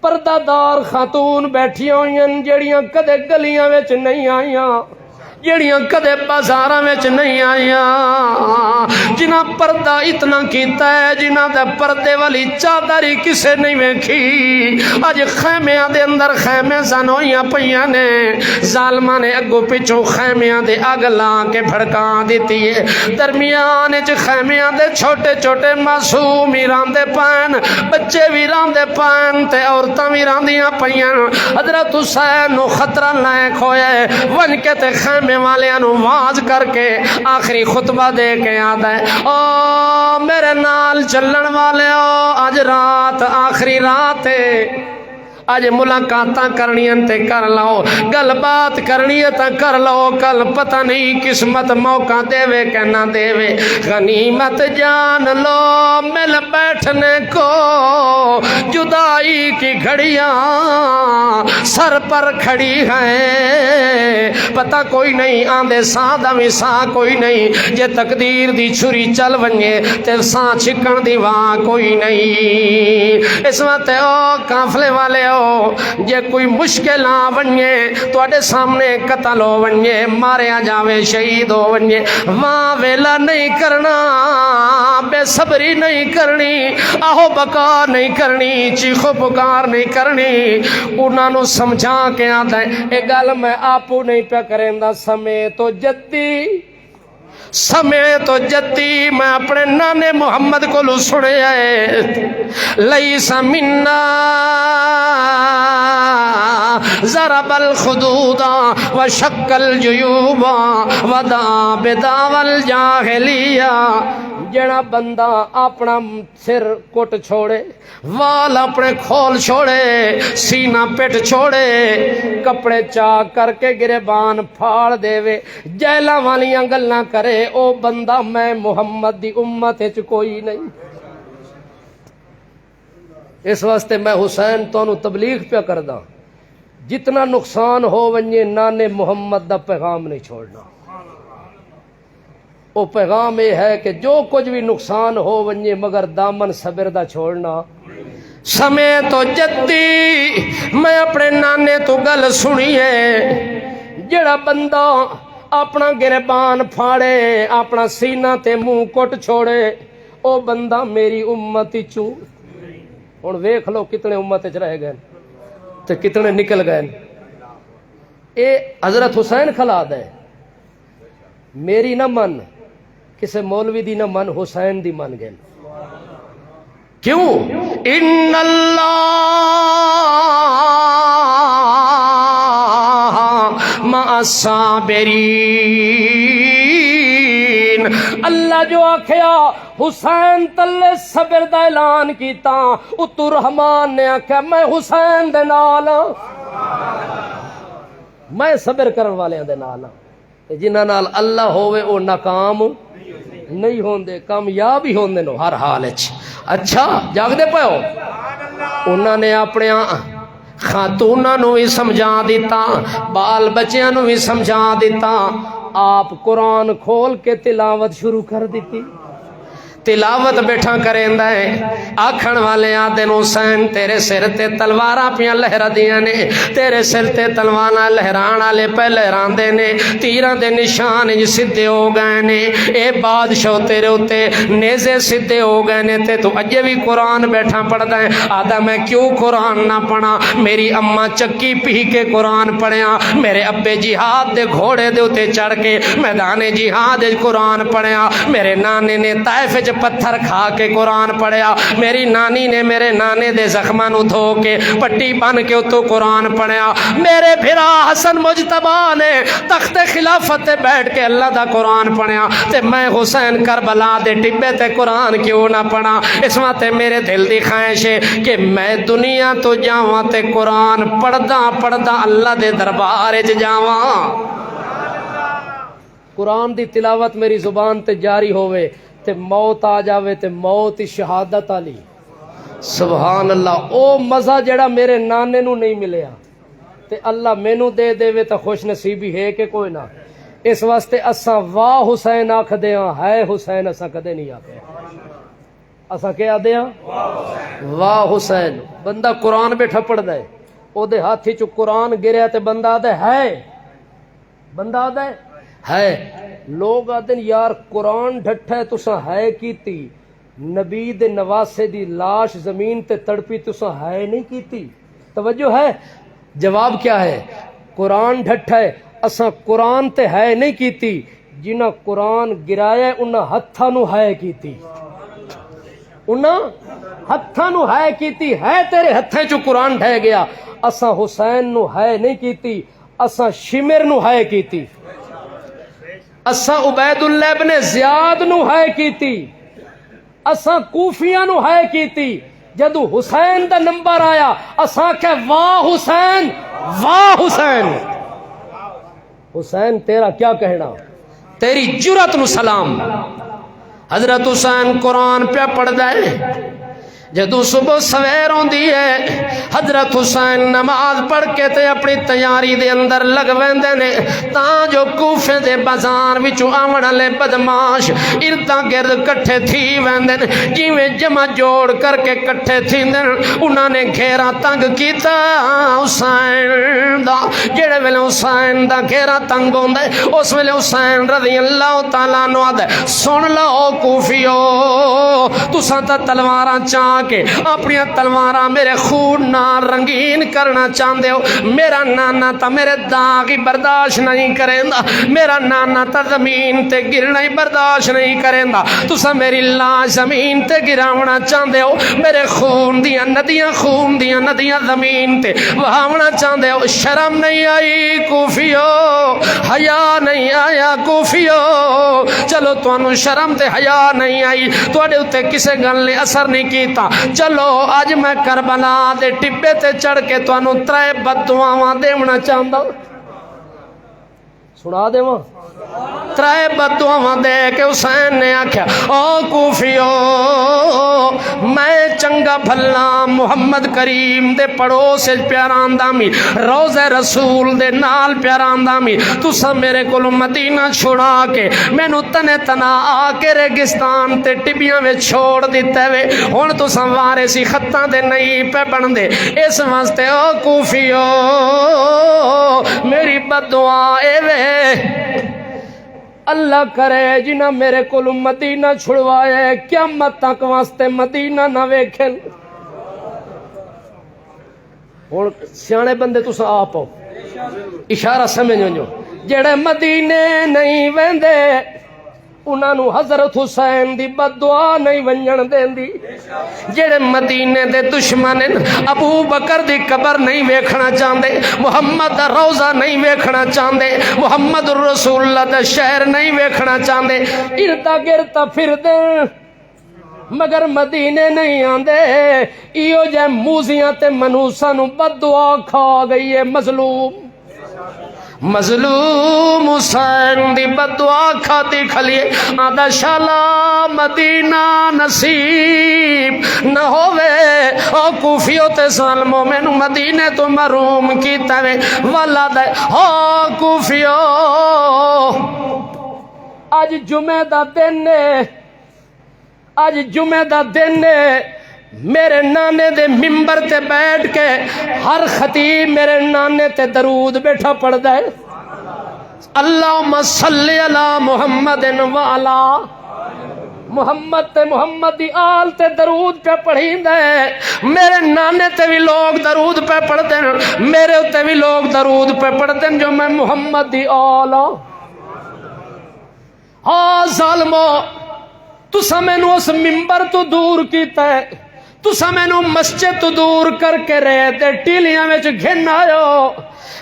پردہ دار خاتون بیٹھیاں ہوئیں جیڑیاں کدے گلیاں وچ نہیں آئیاں جیڑیاں کدے بازاراں وچ نہیں آئیاں جنہاں پردہ اتنا کیتا ہے جنہاں دے پردے والی چادری کسے نہیں ویکھی اج خیمیاں دے اندر خیمے زنویاں پیاں نے ظالماں نے اگوں پچھوں خیمیاں دے اگ لا کے بھڑکا دیتی ہے درمیان وچ خیمیاں دے چھوٹے چھوٹے معصوم ہی راندے پین بچے بھی راندے پین تے عورتاں بھی راندیاں پیاں حضرت حسین نو خطرہ لائق ہویا ہے ون کے تے خیمے والیاں نو واز کر کے آخری خطبہ دے کے آتا ہے او میرے نال چلن والے آج رات آخری رات ہے آج ملاقاتاں کرنی تے کر لو گل بات کرنی تے کر لو کل پتہ نہیں قسمت موقع دے وے کہ نہ دے وے غنیمت جان لو مل بیٹھنے کو جدائی کی گھڑیاں سر پر کھڑی ہیں پتہ کوئی نہیں آندے ساں دا بھی ساں کوئی نہیں جے تقدیر دی چھری چل ونجے تے ساں چھکن دی واں کوئی نہیں اس وقت او قافلے والے جے کوئی مشکل آ ونجے تواڈے سامنے قتل ہو ونجے ماریا جاوے شہید ہو ونجے وہاں ویلا نہیں کرنا بے صبری نہیں کرنی آہو بکا نہیں کرنی چیخو پکار نہیں کرنی انہاں نو سمجھا کے آتا ہے اے گل میں آپو نہیں پہ کریں دا سمے تو جدی سمے تو جتی میں اپنے نانے محمد کو سنے ہے لیس منا ضرب الخدودا وشق الجیوبا ودا بداو الجاہلیہ، جڑا بندہ اپنا سر کٹ چھوڑے، وال اپنے کھول چھوڑے، سینہ پٹ چھوڑے، کپڑے چاک کر کے گریبان پھاڑ دے وے، جیلاں والیاں گلاں کرے، او بندہ میں محمد دی امت وچ کوئی نہیں۔ اس واسطے میں حسین تو تبلیغ پہ کردا، جتنا نقصان ہو ونجے نانے محمد دا پیغام نہیں چھوڑنا۔ وہ پیغام یہ ہے کہ جو کچھ بھی نقصان ہو ونجے مگر دامن صبر دا چھوڑنا۔ سمے تو جدی میں اپنے نانے تو گل سنی ہے، جڑا بندہ اپنا گربان پھاڑے، اپنا سینہ تے منہ کٹ چھوڑے، او بندہ میری امت چوں۔ ہن ویکھ لو کتنے امت وچ رہ گئے تے کتنے نکل گئے۔ اے حضرت حسین کھلا دے، میری نہ من، کسے مولوی دی نہ من، حسین دی من گئے۔ کیوں؟ ان اللہ مع الصابرین، اللہ جو آکھیا حسین تلے صبر دا اعلان کیتا، اتو رحمان نے آکھیا میں حسین دے نال ہاں، میں صبر کرن والے دے نال ہاں۔ جنہاں نال اللہ ہوئے او ناکام نہیں ہوندے، کامیاب ہی ہوندے نو ہر حال وچ۔ اچھا جاگ دے پئے ہو؟ انہاں نے اپنے خاتوناں نو بھی سمجھا دیتا، بال بچیاں نو بھی سمجھا دیتا، آپ قرآن کھول کے تلاوت شروع کر دیتی۔ تلاوت بیٹھا کریندا ہے، آکھن والے آدن حسین تیرے سر تے تلواراں پیاں لہرا دیاں نے، تیرے سر تے تلواراں لہران والے پہ لہران دے نے، تیراں دے نشان جو سدھے ہو گئے نے، اے بادشاہ تیرے ہوتے نیزے سدھے ہو گئے نے، تے تو اجے بھی قرآن بیٹھا پڑھدا ہے۔ آدھا میں کیوں قرآن نہ پڑھا؟ میری اماں چکی پی کے قرآن پڑھیا، میرے ابے جہاد دے گھوڑے دے ہوتے چڑھ کے میدان جہاد قرآن پڑھیا، میرے نانے نے طائف پتھر کھا کے قرآن پڑھیا، میری نانی نے میرے نانے دے زخماں نو دھو کے پٹی بن کے اتو قرآن پڑھیا، میرے بھرا حسن مجتبی نے تخت خلافت بیٹھ کے اللہ دا قرآن پڑھیا، تے میں حسین کربلا دے ٹبے تے قرآن کیوں نہ پڑھا؟ اس واسطے میرے دل دی خواہش ہے کہ میں دنیا تو جاواں تے قرآن پڑھدا پڑھدا اللہ دے دربار وچ جاواں، قرآن دی تلاوت میری زبان تے جاری ہوئے، تے موت آ جاوے تے موت شہادت علی۔ سبحان اللہ، او مزہ جڑا میرے نانے نو نہیں ملیا تے اللہ مینو دے دے وے تے خوش نصیبی ہے کہ کوئی نہ۔ اس واسطے اساں واہ حسین آکھ دیاں، ہے حسین اساں کدے نہیں آکھے۔ اساں کیا دیاں؟ واہ حسین۔ بندہ قرآن بیٹھا پڑھ دے، او دے ہاتھ چ قرآن گریا تے بندہ آدھے ہے، بندہ آدھے ہے۔ لوگ آدھن یار قرآن ڈھٹا ہے تساں ہے کیتی، نبی دے نواسے دی لاش زمین تے تڑپی تساں ہے نہیں کیتی۔ توجہ ہے؟ جواب کیا ہے؟ قرآن ڈھٹا ہے، اساں قرآن تے ہے نہیں کیتی، جنہاں قرآن گرایا انہاں ہتھاں نو ہے کیتی، انہاں ہتھاں نو ہے کیتی، ہے تیرے ہتھاں چو قرآن ڈھہ گیا۔ اساں حسین نو ہے نہیں کیتی، اساں شمر نو ہے کیتی، اساں عبید اللہ ابن زیاد نو ہے کیتی، اساں کوفیاں نو ہے کیتی۔ جدو حسین دا نمبر آیا اساں کہ واہ حسین، واہ حسین۔ حسین تیرا کیا کہنا، تیری جرات نو سلام۔ حضرت حسین قرآن پہ پڑھ دے، جدو صبح سویر ہوندی ہے حضرت حسین نماز پڑھ کے تے اپنی تیاری دے اندر لگ ویندے نے، تاں جو کوفے دے بازار وچوں آون والے بدماش اردا گرد کٹھے تھی ویندے نے، جویں جمع جوڑ کر کے کٹھے تھیندے، انہاں نے گھیرا تنگ کیتا حسین دا۔ جڑے ویلے حسین دا گھیرا تنگ ہوندا ہے اس ویلے حسین رضی اللہ تعالیٰ عنہ آدھے سن لو کوفیو، تساں تے تلواراں چاک کے اپنی تلواراں میرے خون نال رنگین کرنا چاہندے ہو. میرا نانا تا میرے داغ ہی برداشت نہیں کریندا, میرا نانا تا زمین تے گرنا ہی برداشت نہیں کریندا. تسا میری لاش زمین تے گراونا چاہندے ہو, میرے خون دیاں ندیاں زمین تے وہاونا چاہندے ہو. شرم نہیں آئی کوفیو, حیا نہیں آیا کوفیو. چلو تانوں شرم تے حیا نہیں آئی, تواڈے اوتے کسے گل نے اثر نہیں کیتا. چلو اج میں کربلا دے ٹبے تے چڑھ کے تانوں 3 بددعاواں دیونا چاہندا. سنا دیواں 3 بددعاواں دے کے حسین نے آکھیا او کوفیو, میں چنگا بھلا محمد کریم دے پڑوس پیاراں می, روضہ رسول دے نال پیاراں می. تسا میرے کول مدینہ چھڑا کے مینوں تنے تنا آ کے ریگستان تے ٹبیاں وچ چھوڑ دتے وے. ہن تسا وارثی خطاں دے نہیں پہ بندے, اس واسطے او کوفیو میری بددعا اے وے اللہ کرے جنہ میرے کول مدینہ چھڑوائے قیامت تک واسطے مدینہ نہ ویکھن. ہن سیانے بندے تساں آپ اشارہ سمجھو, جڑے مدینے نہیں ویندے انہاں نو حضرت حسین دی بددعا نہیں ونجن دیندی. جڑے مدینے دے دشمن ابو بکر دی قبر نہیں ویکھنا چاہندے, محمد دا روضہ نہیں ویکھنا چاہندے, محمد الرسول اللہ دا شہر نہیں ویکھنا چاہندے, اردا گردا پھردے مگر مدینے نہیں آندے. ایو جے موزیاں تے منوساں نو بددعا کھا گئی ہے مظلوم. مظلوم حسین دی بددعا کھاتی کھلیے, آدھا شالا مدینہ نصیب نہ ہووے. او کوفیو تے ظالمو مینوں مدینے تو محروم کیتا وے. والا دے او کوفیو اج جمعہ دا دن ہے, اج جمعہ دا دن ہے. میرے نانے دے ممبر تے بیٹھ کے ہر خطیب میرے نانے تے درود بیٹھا پڑھدا ہے, اللہم صلی علی محمد و علی محمد تے محمد دی آل تے درود پہ پڑھیندا ہے. میرے نانے تے بھی لوگ درود پہ پڑھتے ہیں, میرے تے بھی لوگ درود پہ پڑھتے ہیں جو میں محمد دی آل ہاں. ہاں ظالمو تسا مینوں اس ممبر تو دور کیتا ہے, تسا مینوں مسجد تو دور کر کے رہے تے ٹیلیاں وچ گھن آیو,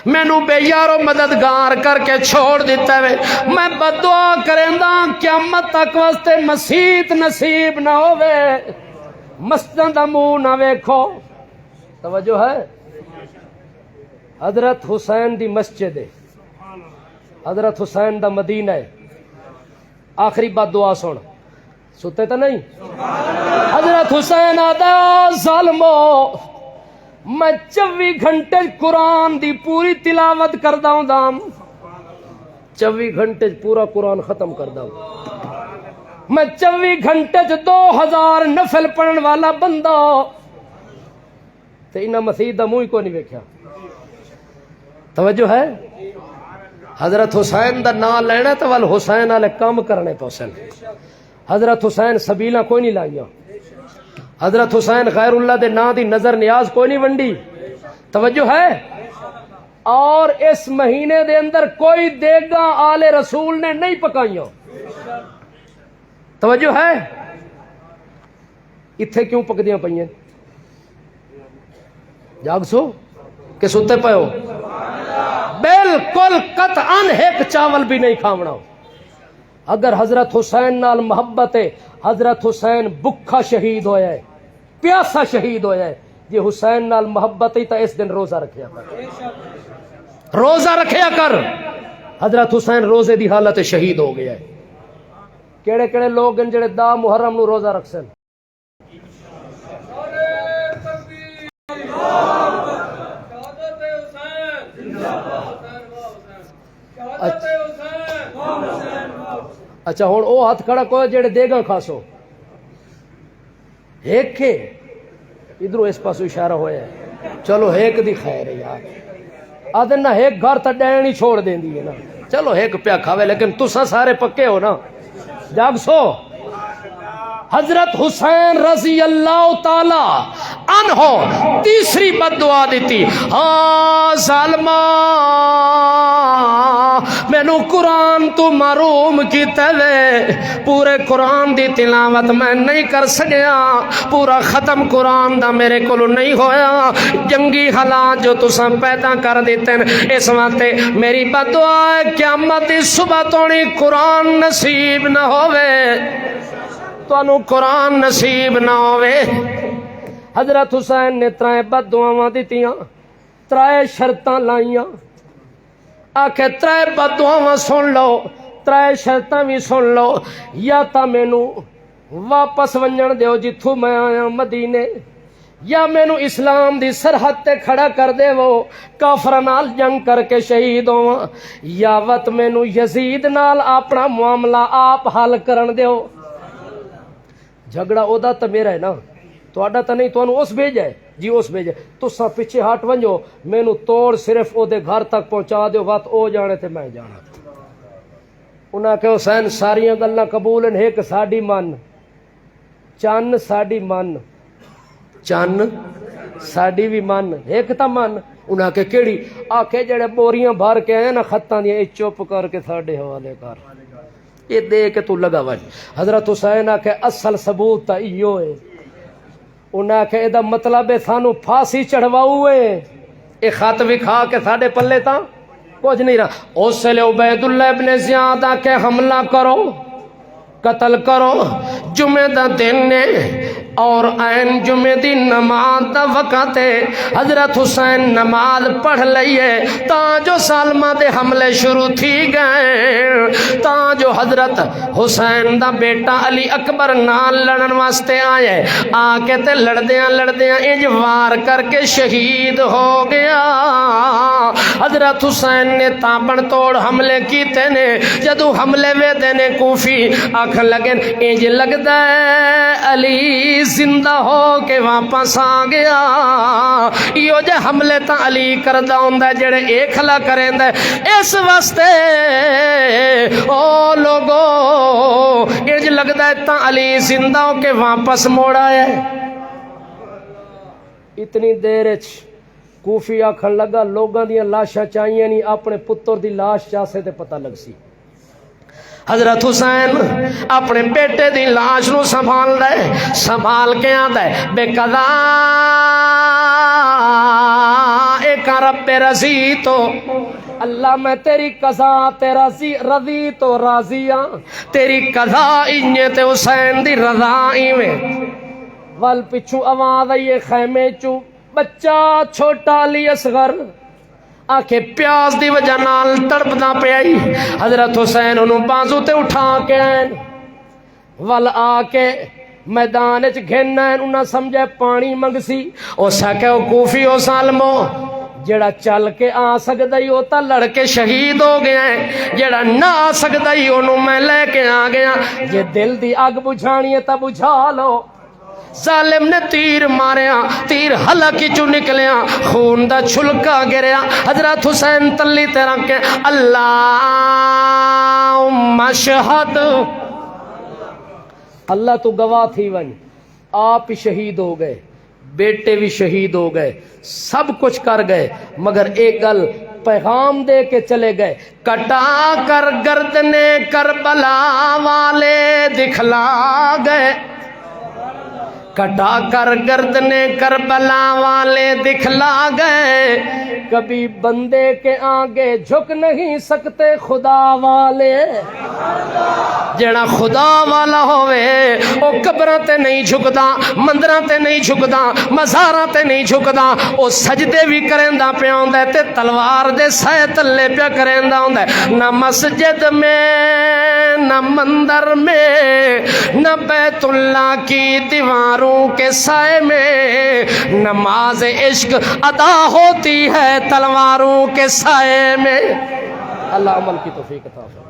مینوں بے یارو مددگار کر کے چھوڑ دیتا ہے. میں بددعا کریندا قیامت تک واسطے مسیت نصیب نہ ہووے, مسجد دا منہ نہ ویکھو. توجہ ہے, حضرت حسین دی مسجد ہے, حضرت حسین دا مدینہ ہے. آخری بددعا سن, ستے تو نہیں. حضرت حسین آدھا ظالمو میں 24 گھنٹے قرآن دی پوری تلاوت کردا ہوں, 24 گھنٹے پورا قرآن ختم کردا ہوں. میں 24 گھنٹے 2000 نفل پڑھن والا بندہ, تے انہاں مسیح دا منہ ہی کو نہیں ویکھیا. توجہ ہے, حضرت حسین دا نام لینا تو ول حسین والے کام کرنے تو سن. حضرت حسین سبیلاں کوئی نہیں لائیاں, حضرت حسین غیر اللہ دے نا دی نظر نیاز کوئی نہیں ونڈی. توجہ ہے, اور اس مہینے دے اندر کوئی دیگاں آل رسول نے نہیں پکائیاں. توجہ ہے, اتھے کیوں پکدیاں پئیاں؟ جاگ سو کہ ستے پے ہو؟ بالکل قطعاً ایک چاول بھی نہیں کھاونا. اگر حضرت حسین نال محبت ہے, حضرت حسین بکھا شہید ہویا ہے, پیاسا شہید ہویا ہے. جی حسین نال محبت ہی تا اس دن روزہ رکھیا کر, روزہ رکھیا کر. حضرت حسین روزے دی حالت شہید ہو گیا ہے. کیڑے کیڑے لوگ ہیں جڑے 10 محرم نو روزہ رکھ سن؟ اچھا ہوں وہ ہاتھ کھڑا کوئی جڑے دے گا کھاسو ایک کے ادھر اس پاسو اشارہ ہویا ہے. چلو ایک دی خیر ہے یار, آدھے نہ ایک گھر تا ڈین ہی چھوڑ دیں دی ہے نا. چلو ایک پیا کھاوے, لیکن تسا سارے پکے ہو نا. جاگ سو حضرت حسین رضی اللہ تعالی عنہ تیسری بد دعا دیتی، ہاں ظالما مینو قرآن تو محروم کیتے وے، پورے قرآن دی تلاوت میں نہیں کر سکیا، پورا ختم قرآن دا میرے کو نہیں ہویا، جنگی حالات جو تساں پیدا کر دیتے ہیں اس واسطے میری بد دعا ہے قیامت دی صبح تونی قرآن نصیب نہ ہوئے، تانوں قرآن نصیب نہ ہوئے۔ حضرت حسین نے ترائے بد دعاواں دتیاں، ترائے شرطاں لائیاں، آکھے ترائے بد دعاواں سن لو، ترائے شرطاں بھی سن لو، یا تا مینو واپس ونجن دیو جتھوں میں آیا مدینے، یا مینو اسلام دی سرحد تے کھڑا کر دے وہ کافر نال جنگ کر کے شہید ہواں، یا وت مینو یزید نال اپنا معاملہ آپ حل کرن دیو۔ جھگڑا او دا تا میرا ہے نا، تہاڈا تا نہیں، تانوں اس بھیجا ہے جی، اس بھیجا تساں پیچھے ہٹ ونجو، مینو توڑ صرف او دے گھر تک پہنچا دیو، وت او جانے تے میں جانا۔ انہاں کہ حسین ساریاں گلاں قبول ہیں، ایک ساڈی من، چن ساڈی من، چن ساڈی بھی من، ایک تا من۔ انہاں کہ کیڑی؟ آکھے جڑے بوریاں بھر کے آئے نا خطاں دی، اے چپ کر کے ساڈے حوالے کر، یہ دے کے تو لگا وج۔ حضرت حسین آکھے اصل ثبوت تا ایو ہے، انہاں آکھے اے دا مطلب ہے سانو پھانسی چڑھواؤ ہے، اے خط وکھا کے ساڈے پلے تا کچھ نہیں رہا۔ اس لیے عبید اللہ ابن زیاد آکھے حملہ کرو، قتل کرو، جمعہ دا دن نے اور این جمعہ دی نماز دا وقت ہے، حضرت حسین نماز پڑھ لئیے تاں جو سالمہ دے حملے شروع تھی گئے، تاں جو حضرت حسین دا بیٹا علی اکبر نال لڑن واسطے آئے، آکے تے لڑدیاں انج وار کر کے شہید ہو گیا۔ حضرت حسین نے تابن توڑ حملے کیتے نے، جدو حملے وے دینے کوفی آکھ لگن انج لگدا ہے علی زندہ ہو کے واپس آ گیا، یہ جے حملے تا علی کردہ ہوندا جڑے ایک حلا کریندا اس واسطے او لوگو انج لگدا ہے تا علی زندہ ہو کے واپس موڑ آیا ہے۔ اتنی دیر کوفی آکھن لگا لوگاں دیاں لاشاں چاہیے نہیں، اپنے پتر دی لاش چاسے تے پتہ لگ سی۔ حضرت حسین اپنے بیٹے دی لاش نو سنبھال رہے، سنبھال کے آندا ہے بے قضا ایک رب رضی تو، اللہ میں تیری قضا تے رضی تو راضیاں، تیری قضا انجے تے حسین دی رضا ایویں۔ ول پچھو آواز آئیے خیمے چو، بچہ چھوٹا علی اصغر آکھے پیاس دی وجہ نال تڑپدا پیائی، حضرت حسین انہوں بازو تے اٹھا کے آئین، ول آکے میدان وچ گھننا ہے، انہاں سمجھے پانی منگ سی، او سکے او کوفی او سالمو جڑا چل کے آ سکدا ہی ہوتا لڑ کے شہید ہو گیا ہے، جڑا نہ آ سکدا ہی انہوں میں لے کے آ گیا، جے دل دی اگ بجھانی ہے تا بجھا لو۔ ظالم نے تیر ماریا، تیر حلقی چو نکلیا، خون دا چھلکا گریا، حضرت حسین تلی تیرا کے اللہم شہد، اللہ تو گواہ تھی ون، آپ شہید ہو گئے، بیٹے بھی شہید ہو گئے، سب کچھ کر گئے، مگر ایک گل پیغام دے کے چلے گئے، کٹا کر گردنے کربلا والے دکھلا گئے، کٹا کر گردنے کربلا والے دکھلا گئے، کبھی بندے کے آگے جھک نہیں سکتے خدا والے، جڑا خدا والا ہوئے او قبراں تے نہیں جھکدا، مندراں تے نہیں جھکدا، مزاراں تے نہیں جھکدا، او سجدے بھی کریندا پیا ہوندا تے تلوار دے سائے تلے پیا کریندا ہوندا، نہ مسجد میں نہ مندر میں نہ بیت اللہ کی دیواروں کے سائے میں، نماز عشق ادا ہوتی ہے تلواروں کے سائے میں۔ اللہ عمل کی توفیق عطا فرمائے۔